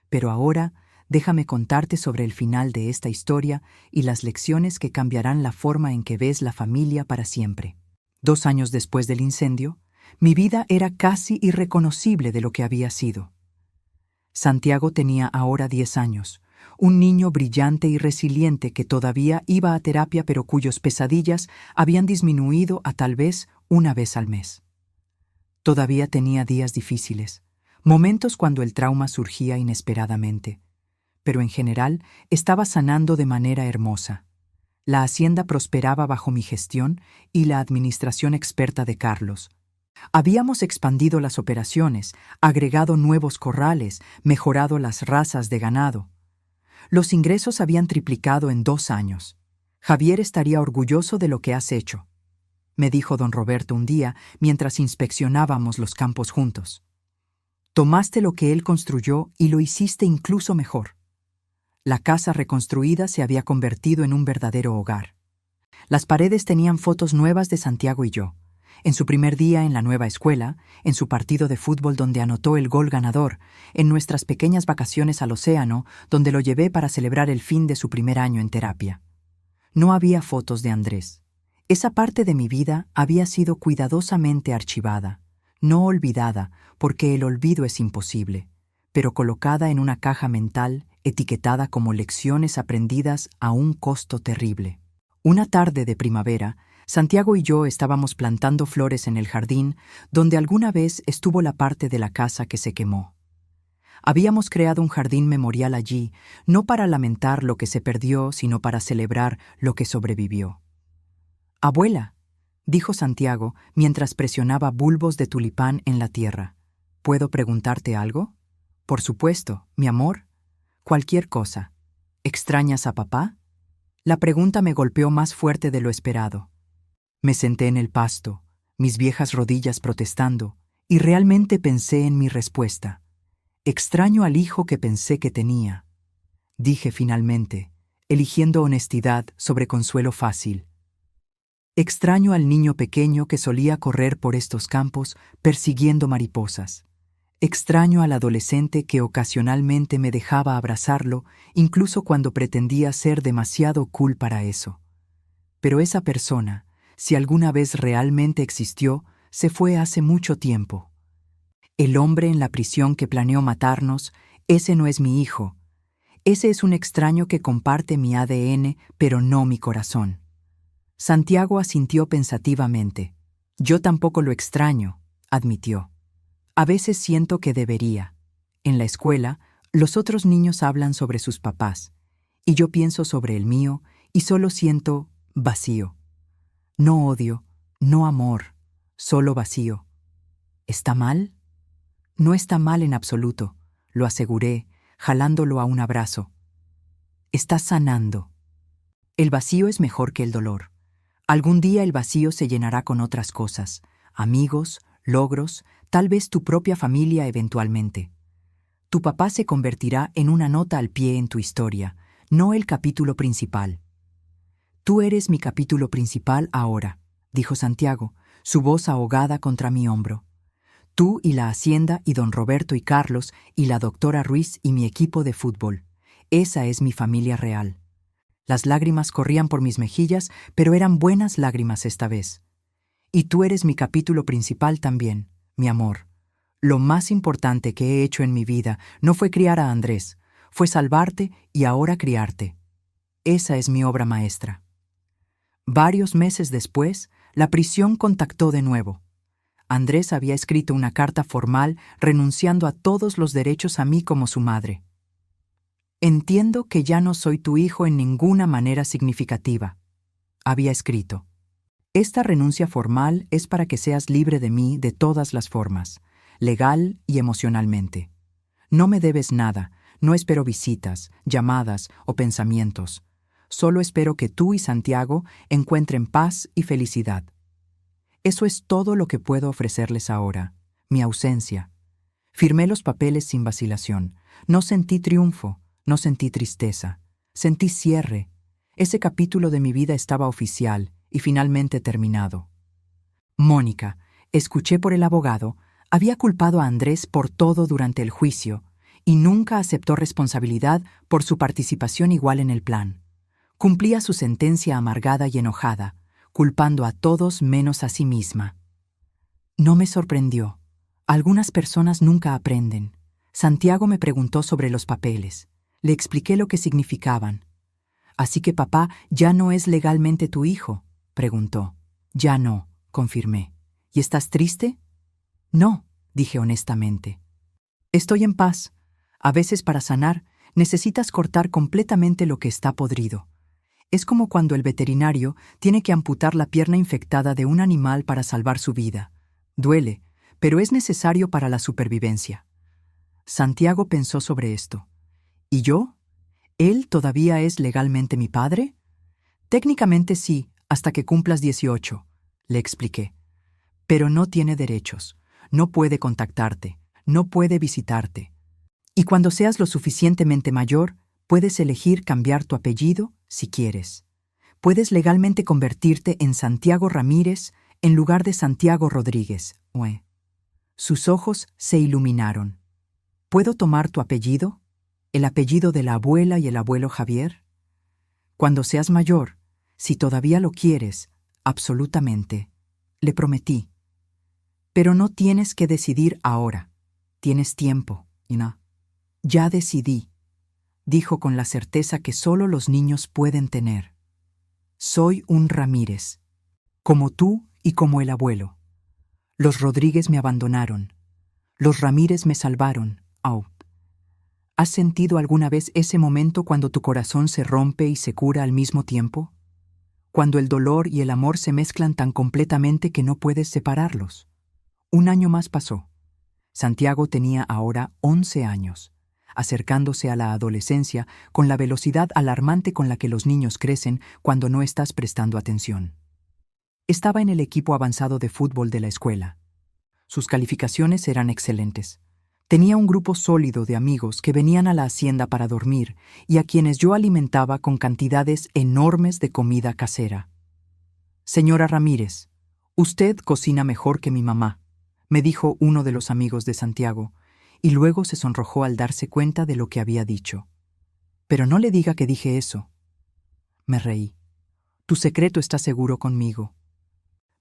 Pero ahora, déjame contarte sobre el final de esta historia y las lecciones que cambiarán la forma en que ves la familia para siempre. 2 años después del incendio, mi vida era casi irreconocible de lo que había sido. Santiago tenía ahora 10 años, un niño brillante y resiliente que todavía iba a terapia pero cuyos pesadillas habían disminuido a tal vez una vez al mes. Todavía tenía días difíciles, momentos cuando el trauma surgía inesperadamente, pero en general estaba sanando de manera hermosa. La hacienda prosperaba bajo mi gestión y la administración experta de Carlos. Habíamos expandido las operaciones, agregado nuevos corrales, mejorado las razas de ganado. Los ingresos habían triplicado en 2 años. Javier estaría orgulloso de lo que has hecho, me dijo don Roberto un día mientras inspeccionábamos los campos juntos. Tomaste lo que él construyó y lo hiciste incluso mejor. La casa reconstruida se había convertido en un verdadero hogar. Las paredes tenían fotos nuevas de Santiago y yo. En su primer día en la nueva escuela, en su partido de fútbol donde anotó el gol ganador, en nuestras pequeñas vacaciones al océano, donde lo llevé para celebrar el fin de su primer año en terapia. No había fotos de Andrés. Esa parte de mi vida había sido cuidadosamente archivada, no olvidada, porque el olvido es imposible, pero colocada en una caja mental, etiquetada como lecciones aprendidas a un costo terrible. Una tarde de primavera, Santiago y yo estábamos plantando flores en el jardín donde alguna vez estuvo la parte de la casa que se quemó. Habíamos creado un jardín memorial allí, no para lamentar lo que se perdió, sino para celebrar lo que sobrevivió. «Abuela», dijo Santiago mientras presionaba bulbos de tulipán en la tierra, «¿puedo preguntarte algo?» «Por supuesto, mi amor. Cualquier cosa. ¿Extrañas a papá?» La pregunta me golpeó más fuerte de lo esperado. Me senté en el pasto, mis viejas rodillas protestando, y realmente pensé en mi respuesta. «Extraño al hijo que pensé que tenía», dije finalmente, eligiendo honestidad sobre consuelo fácil. «Extraño al niño pequeño que solía correr por estos campos persiguiendo mariposas. Extraño al adolescente que ocasionalmente me dejaba abrazarlo, incluso cuando pretendía ser demasiado cool para eso. Pero esa persona, si alguna vez realmente existió, se fue hace mucho tiempo. El hombre en la prisión que planeó matarnos, ese no es mi hijo. Ese es un extraño que comparte mi ADN, pero no mi corazón». Santiago asintió pensativamente. «Yo tampoco lo extraño», admitió. «A veces siento que debería. En la escuela, los otros niños hablan sobre sus papás, y yo pienso sobre el mío y solo siento vacío. No odio, no amor, solo vacío. ¿Está mal?» «No está mal en absoluto», lo aseguré, jalándolo a un abrazo. «Estás sanando. El vacío es mejor que el dolor. Algún día el vacío se llenará con otras cosas, amigos, logros, tal vez tu propia familia eventualmente. Tu papá se convertirá en una nota al pie en tu historia, no el capítulo principal». «Tú eres mi capítulo principal ahora», dijo Santiago, su voz ahogada contra mi hombro. «Tú y la hacienda y don Roberto y Carlos y la doctora Ruiz y mi equipo de fútbol. Esa es mi familia real». Las lágrimas corrían por mis mejillas, pero eran buenas lágrimas esta vez. «Y tú eres mi capítulo principal también, mi amor. Lo más importante que he hecho en mi vida no fue criar a Andrés, fue salvarte y ahora criarte. Esa es mi obra maestra». Varios meses después, la prisión contactó de nuevo. Andrés había escrito una carta formal renunciando a todos los derechos a mí como su madre. «Entiendo que ya no soy tu hijo en ninguna manera significativa», había escrito. «Esta renuncia formal es para que seas libre de mí de todas las formas, legal y emocionalmente. No me debes nada, no espero visitas, llamadas o pensamientos. Solo espero que tú y Santiago encuentren paz y felicidad. Eso es todo lo que puedo ofrecerles ahora, mi ausencia. Firmé los papeles sin vacilación. No sentí triunfo, no sentí tristeza. Sentí cierre. Ese capítulo de mi vida estaba oficial y finalmente terminado. Mónica, escuché por el abogado, había culpado a Andrés por todo durante el juicio y nunca aceptó responsabilidad por su participación igual en el plan. Cumplía su sentencia amargada y enojada, culpando a todos menos a sí misma. No me sorprendió. Algunas personas nunca aprenden. Santiago me preguntó sobre los papeles. Le expliqué lo que significaban. «¿Así que papá ya no es legalmente tu hijo?», preguntó. «Ya no», confirmé. «¿Y estás triste?». «No», dije honestamente. «Estoy en paz. A veces para sanar necesitas cortar completamente lo que está podrido. Es como cuando el veterinario tiene que amputar la pierna infectada de un animal para salvar su vida. Duele, pero es necesario para la supervivencia». Santiago pensó sobre esto. ¿Y yo? ¿Él todavía es legalmente mi padre? Técnicamente sí, hasta que cumplas 18, le expliqué. Pero no tiene derechos, no puede contactarte, no puede visitarte. Y cuando seas lo suficientemente mayor, puedes elegir cambiar tu apellido si quieres. Puedes legalmente convertirte en Santiago Ramírez en lugar de Santiago Rodríguez. Sus ojos se iluminaron. ¿Puedo tomar tu apellido? ¿El apellido de la abuela y el abuelo Javier? Cuando seas mayor, si todavía lo quieres, absolutamente, le prometí. Pero no tienes que decidir ahora. Tienes tiempo, Ina. Ya decidí, dijo con la certeza que solo los niños pueden tener. Soy un Ramírez, como tú y como el abuelo. Los Rodríguez me abandonaron. Los Ramírez me salvaron. Oh. ¿Has sentido alguna vez ese momento cuando tu corazón se rompe y se cura al mismo tiempo? Cuando el dolor y el amor se mezclan tan completamente que no puedes separarlos. Un año más pasó. Santiago tenía ahora 11 años, acercándose a la adolescencia con la velocidad alarmante con la que los niños crecen cuando no estás prestando atención. Estaba en el equipo avanzado de fútbol de la escuela. Sus calificaciones eran excelentes. Tenía un grupo sólido de amigos que venían a la hacienda para dormir y a quienes yo alimentaba con cantidades enormes de comida casera. «Señora Ramírez, usted cocina mejor que mi mamá», me dijo uno de los amigos de Santiago, y luego se sonrojó al darse cuenta de lo que había dicho. «Pero no le diga que dije eso». Me reí. «Tu secreto está seguro conmigo».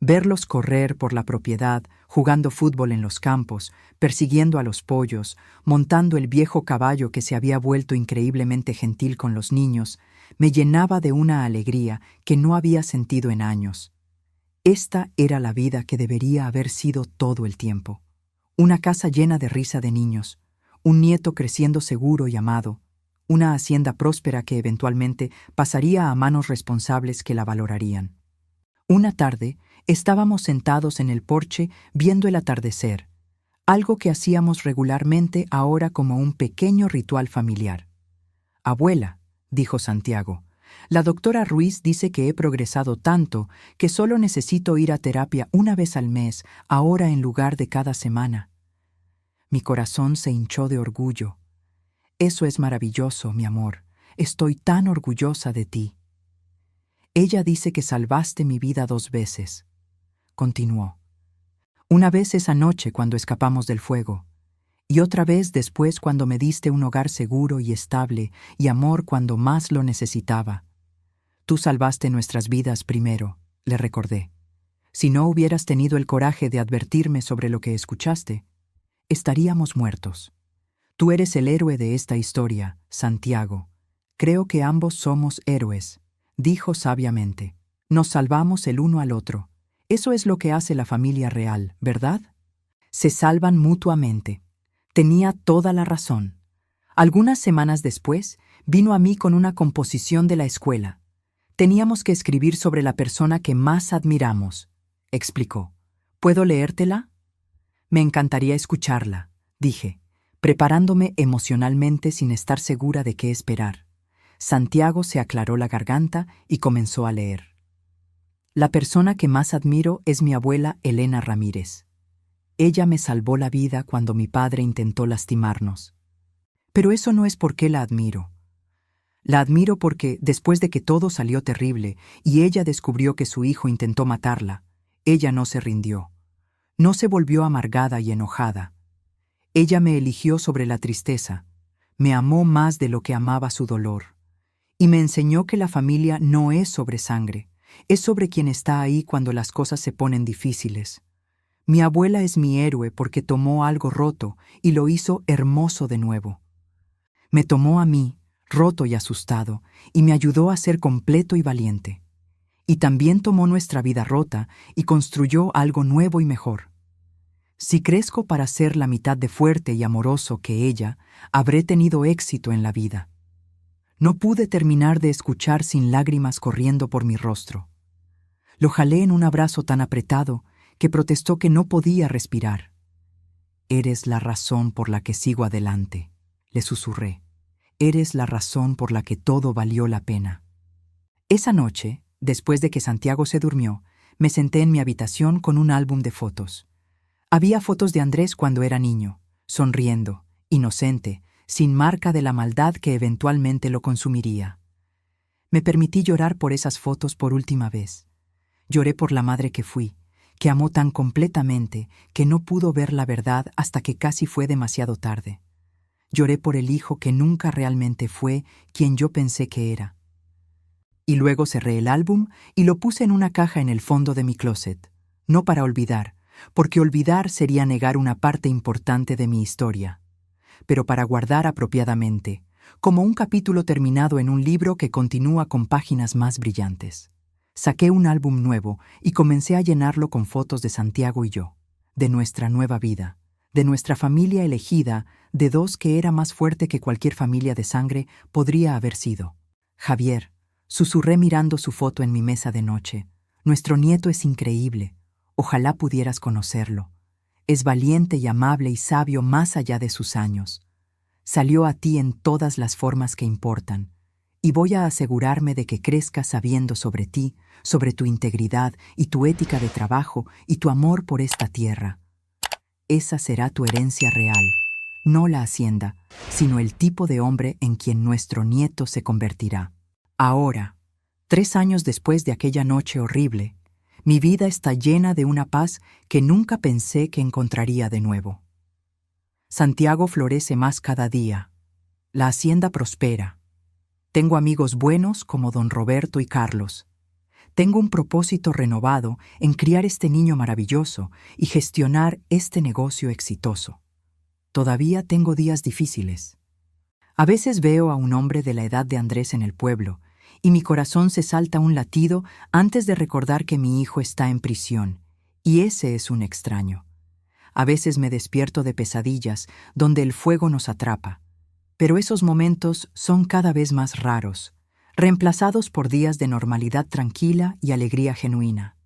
Verlos correr por la propiedad, jugando fútbol en los campos, persiguiendo a los pollos, montando el viejo caballo que se había vuelto increíblemente gentil con los niños, me llenaba de una alegría que no había sentido en años. Esta era la vida que debería haber sido todo el tiempo. Una casa llena de risa de niños, un nieto creciendo seguro y amado, una hacienda próspera que eventualmente pasaría a manos responsables que la valorarían. Una tarde, estábamos sentados en el porche viendo el atardecer, algo que hacíamos regularmente ahora como un pequeño ritual familiar. «Abuela», dijo Santiago, «la doctora Ruiz dice que he progresado tanto que solo necesito ir a terapia una vez al mes, ahora en lugar de cada semana». Mi corazón se hinchó de orgullo. «Eso es maravilloso, mi amor. Estoy tan orgullosa de ti». «Ella dice que salvaste mi vida 2 veces», continuó. «Una vez esa noche cuando escapamos del fuego, y otra vez después cuando me diste un hogar seguro y estable y amor cuando más lo necesitaba. Tú salvaste nuestras vidas primero», le recordé. «Si no hubieras tenido el coraje de advertirme sobre lo que escuchaste, estaríamos muertos. Tú eres el héroe de esta historia, Santiago. Creo que ambos somos héroes», dijo sabiamente. «Nos salvamos el uno al otro. Eso es lo que hace la familia real, ¿verdad? Se salvan mutuamente». Tenía toda la razón. Algunas semanas después, vino a mí con una composición de la escuela. Teníamos que escribir sobre la persona que más admiramos, explicó. ¿Puedo leértela? Me encantaría escucharla, dije, preparándome emocionalmente sin estar segura de qué esperar. Santiago se aclaró la garganta y comenzó a leer. La persona que más admiro es mi abuela Elena Ramírez. Ella me salvó la vida cuando mi padre intentó lastimarnos. Pero eso no es por qué la admiro. La admiro porque, después de que todo salió terrible y ella descubrió que su hijo intentó matarla, ella no se rindió. No se volvió amargada y enojada. Ella me eligió sobre la tristeza, me amó más de lo que amaba su dolor, y me enseñó que la familia no es sobre sangre, es sobre quien está ahí cuando las cosas se ponen difíciles. Mi abuela es mi héroe porque tomó algo roto y lo hizo hermoso de nuevo. Me tomó a mí, roto y asustado, y me ayudó a ser completo y valiente. Y también tomó nuestra vida rota y construyó algo nuevo y mejor. Si crezco para ser la mitad de fuerte y amoroso que ella, habré tenido éxito en la vida. No pude terminar de escuchar sin lágrimas corriendo por mi rostro. Lo jalé en un abrazo tan apretado que protestó que no podía respirar. «Eres la razón por la que sigo adelante», le susurré. «Eres la razón por la que todo valió la pena». Esa noche, después de que Santiago se durmió, me senté en mi habitación con un álbum de fotos. Había fotos de Andrés cuando era niño, sonriendo, inocente, sin marca de la maldad que eventualmente lo consumiría. Me permití llorar por esas fotos por última vez. Lloré por la madre que fui, que amó tan completamente que no pudo ver la verdad hasta que casi fue demasiado tarde. Lloré por el hijo que nunca realmente fue quien yo pensé que era. Y luego cerré el álbum y lo puse en una caja en el fondo de mi closet, no para olvidar, porque olvidar sería negar una parte importante de mi historia, pero para guardar apropiadamente, como un capítulo terminado en un libro que continúa con páginas más brillantes. Saqué un álbum nuevo y comencé a llenarlo con fotos de Santiago y yo, de nuestra nueva vida, de nuestra familia elegida, de dos que era más fuerte que cualquier familia de sangre podría haber sido. «Javier», susurré mirando su foto en mi mesa de noche, «nuestro nieto es increíble. Ojalá pudieras conocerlo. Es valiente y amable y sabio más allá de sus años. Salió a ti en todas las formas que importan, y voy a asegurarme de que crezcas sabiendo sobre ti, sobre tu integridad y tu ética de trabajo y tu amor por esta tierra. Esa será tu herencia real, no la hacienda, sino el tipo de hombre en quien nuestro nieto se convertirá». Ahora, 3 años después de aquella noche horrible, mi vida está llena de una paz que nunca pensé que encontraría de nuevo. Santiago florece más cada día. La hacienda prospera. Tengo amigos buenos como don Roberto y Carlos. Tengo un propósito renovado en criar este niño maravilloso y gestionar este negocio exitoso. Todavía tengo días difíciles. A veces veo a un hombre de la edad de Andrés en el pueblo y mi corazón se salta un latido antes de recordar que mi hijo está en prisión, y ese es un extraño. A veces me despierto de pesadillas donde el fuego nos atrapa, pero esos momentos son cada vez más raros, reemplazados por días de normalidad tranquila y alegría genuina.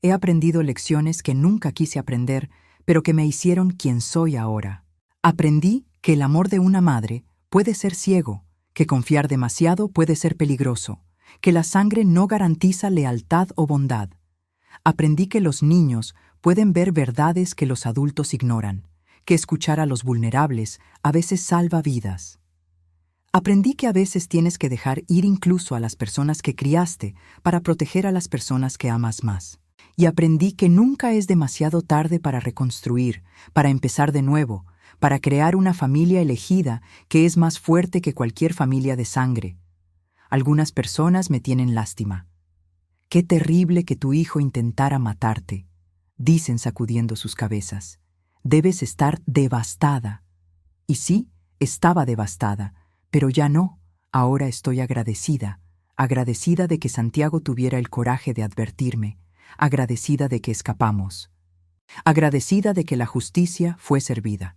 He aprendido lecciones que nunca quise aprender, pero que me hicieron quien soy ahora. Aprendí que el amor de una madre puede ser ciego, que confiar demasiado puede ser peligroso, que la sangre no garantiza lealtad o bondad. Aprendí que los niños pueden ver verdades que los adultos ignoran, que escuchar a los vulnerables a veces salva vidas. Aprendí que a veces tienes que dejar ir incluso a las personas que criaste para proteger a las personas que amas más. Y aprendí que nunca es demasiado tarde para reconstruir, para empezar de nuevo, para crear una familia elegida que es más fuerte que cualquier familia de sangre. Algunas personas me tienen lástima. «Qué terrible que tu hijo intentara matarte», dicen sacudiendo sus cabezas. «Debes estar devastada». Y sí, estaba devastada, pero ya no. Ahora estoy agradecida, agradecida de que Santiago tuviera el coraje de advertirme, agradecida de que escapamos, agradecida de que la justicia fue servida.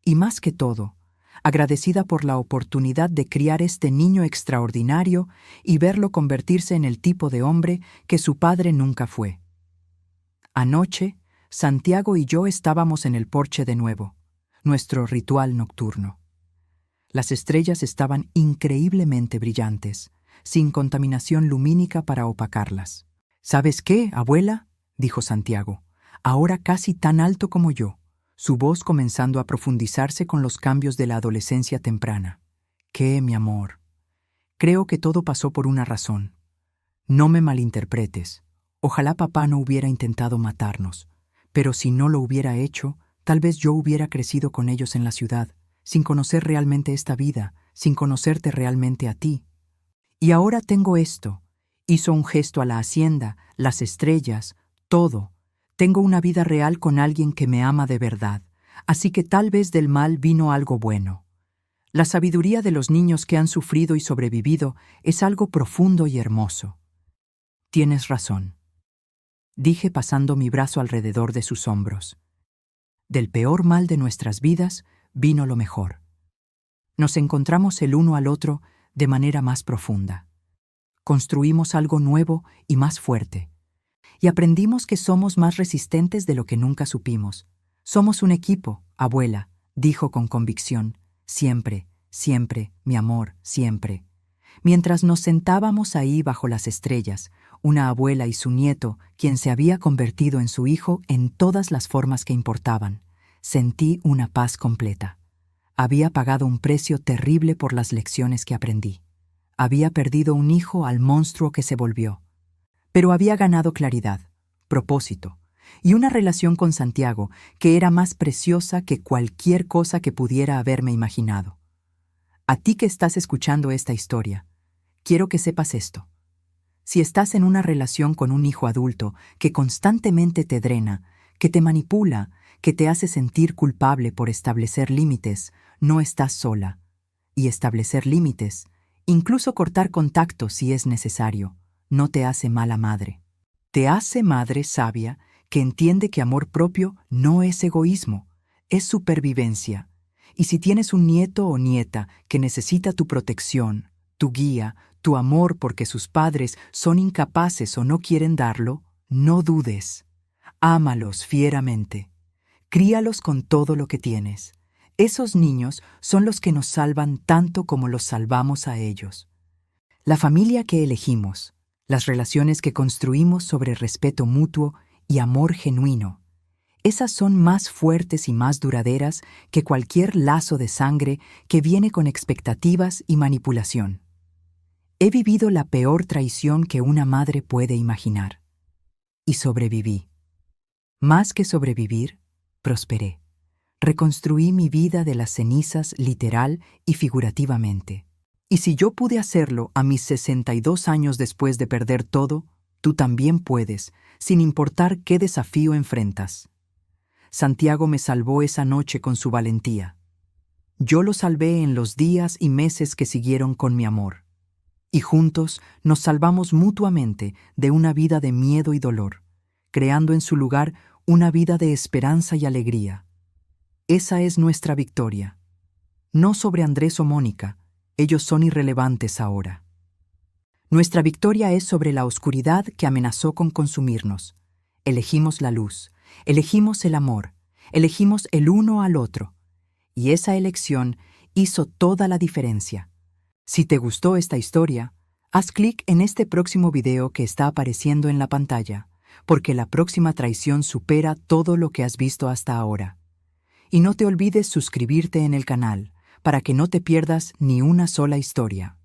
Y más que todo, agradecida por la oportunidad de criar este niño extraordinario y verlo convertirse en el tipo de hombre que su padre nunca fue. Anoche, Santiago y yo estábamos en el porche de nuevo, nuestro ritual nocturno. Las estrellas estaban increíblemente brillantes, sin contaminación lumínica para opacarlas. ¿Sabes qué, abuela?, dijo Santiago, ahora casi tan alto como yo, su voz comenzando a profundizarse con los cambios de la adolescencia temprana. ¿Qué, mi amor? Creo que todo pasó por una razón. No me malinterpretes. Ojalá papá no hubiera intentado matarnos, pero si no lo hubiera hecho, tal vez yo hubiera crecido con ellos en la ciudad, sin conocer realmente esta vida, sin conocerte realmente a ti. Y ahora tengo esto. Hizo un gesto a la hacienda, las estrellas, todo. Tengo una vida real con alguien que me ama de verdad, así que tal vez del mal vino algo bueno. La sabiduría de los niños que han sufrido y sobrevivido es algo profundo y hermoso. Tienes razón, dije pasando mi brazo alrededor de sus hombros. Del peor mal de nuestras vidas vino lo mejor. Nos encontramos el uno al otro de manera más profunda. Construimos algo nuevo y más fuerte. Y aprendimos que somos más resistentes de lo que nunca supimos. Somos un equipo, abuela, dijo con convicción. Siempre, siempre, mi amor, siempre. Mientras nos sentábamos ahí bajo las estrellas, una abuela y su nieto, quien se había convertido en su hijo en todas las formas que importaban, sentí una paz completa. Había pagado un precio terrible por las lecciones que aprendí. Había perdido un hijo al monstruo que se volvió. Pero había ganado claridad, propósito, y una relación con Santiago que era más preciosa que cualquier cosa que pudiera haberme imaginado. A ti que estás escuchando esta historia, quiero que sepas esto. Si estás en una relación con un hijo adulto que constantemente te drena, que te manipula, que te hace sentir culpable por establecer límites, no estás sola. Y establecer límites, incluso cortar contacto si es necesario, no te hace mala madre. Te hace madre sabia que entiende que amor propio no es egoísmo, es supervivencia. Y si tienes un nieto o nieta que necesita tu protección, tu guía, tu amor porque sus padres son incapaces o no quieren darlo, no dudes. Ámalos fieramente. Críalos con todo lo que tienes. Esos niños son los que nos salvan tanto como los salvamos a ellos. La familia que elegimos, las relaciones que construimos sobre respeto mutuo y amor genuino, esas son más fuertes y más duraderas que cualquier lazo de sangre que viene con expectativas y manipulación. He vivido la peor traición que una madre puede imaginar. Y sobreviví. Más que sobrevivir, prosperé. Reconstruí mi vida de las cenizas literal y figurativamente. Y si yo pude hacerlo a mis 62 años después de perder todo, tú también puedes, sin importar qué desafío enfrentas. Santiago me salvó esa noche con su valentía. Yo lo salvé en los días y meses que siguieron con mi amor. Y juntos nos salvamos mutuamente de una vida de miedo y dolor, creando en su lugar una vida de esperanza y alegría. Esa es nuestra victoria. No sobre Andrés o Mónica, ellos son irrelevantes ahora. Nuestra victoria es sobre la oscuridad que amenazó con consumirnos. Elegimos la luz, elegimos el amor, elegimos el uno al otro. Y esa elección hizo toda la diferencia. Si te gustó esta historia, haz clic en este próximo video que está apareciendo en la pantalla, porque la próxima traición supera todo lo que has visto hasta ahora. Y no te olvides suscribirte en el canal, para que no te pierdas ni una sola historia.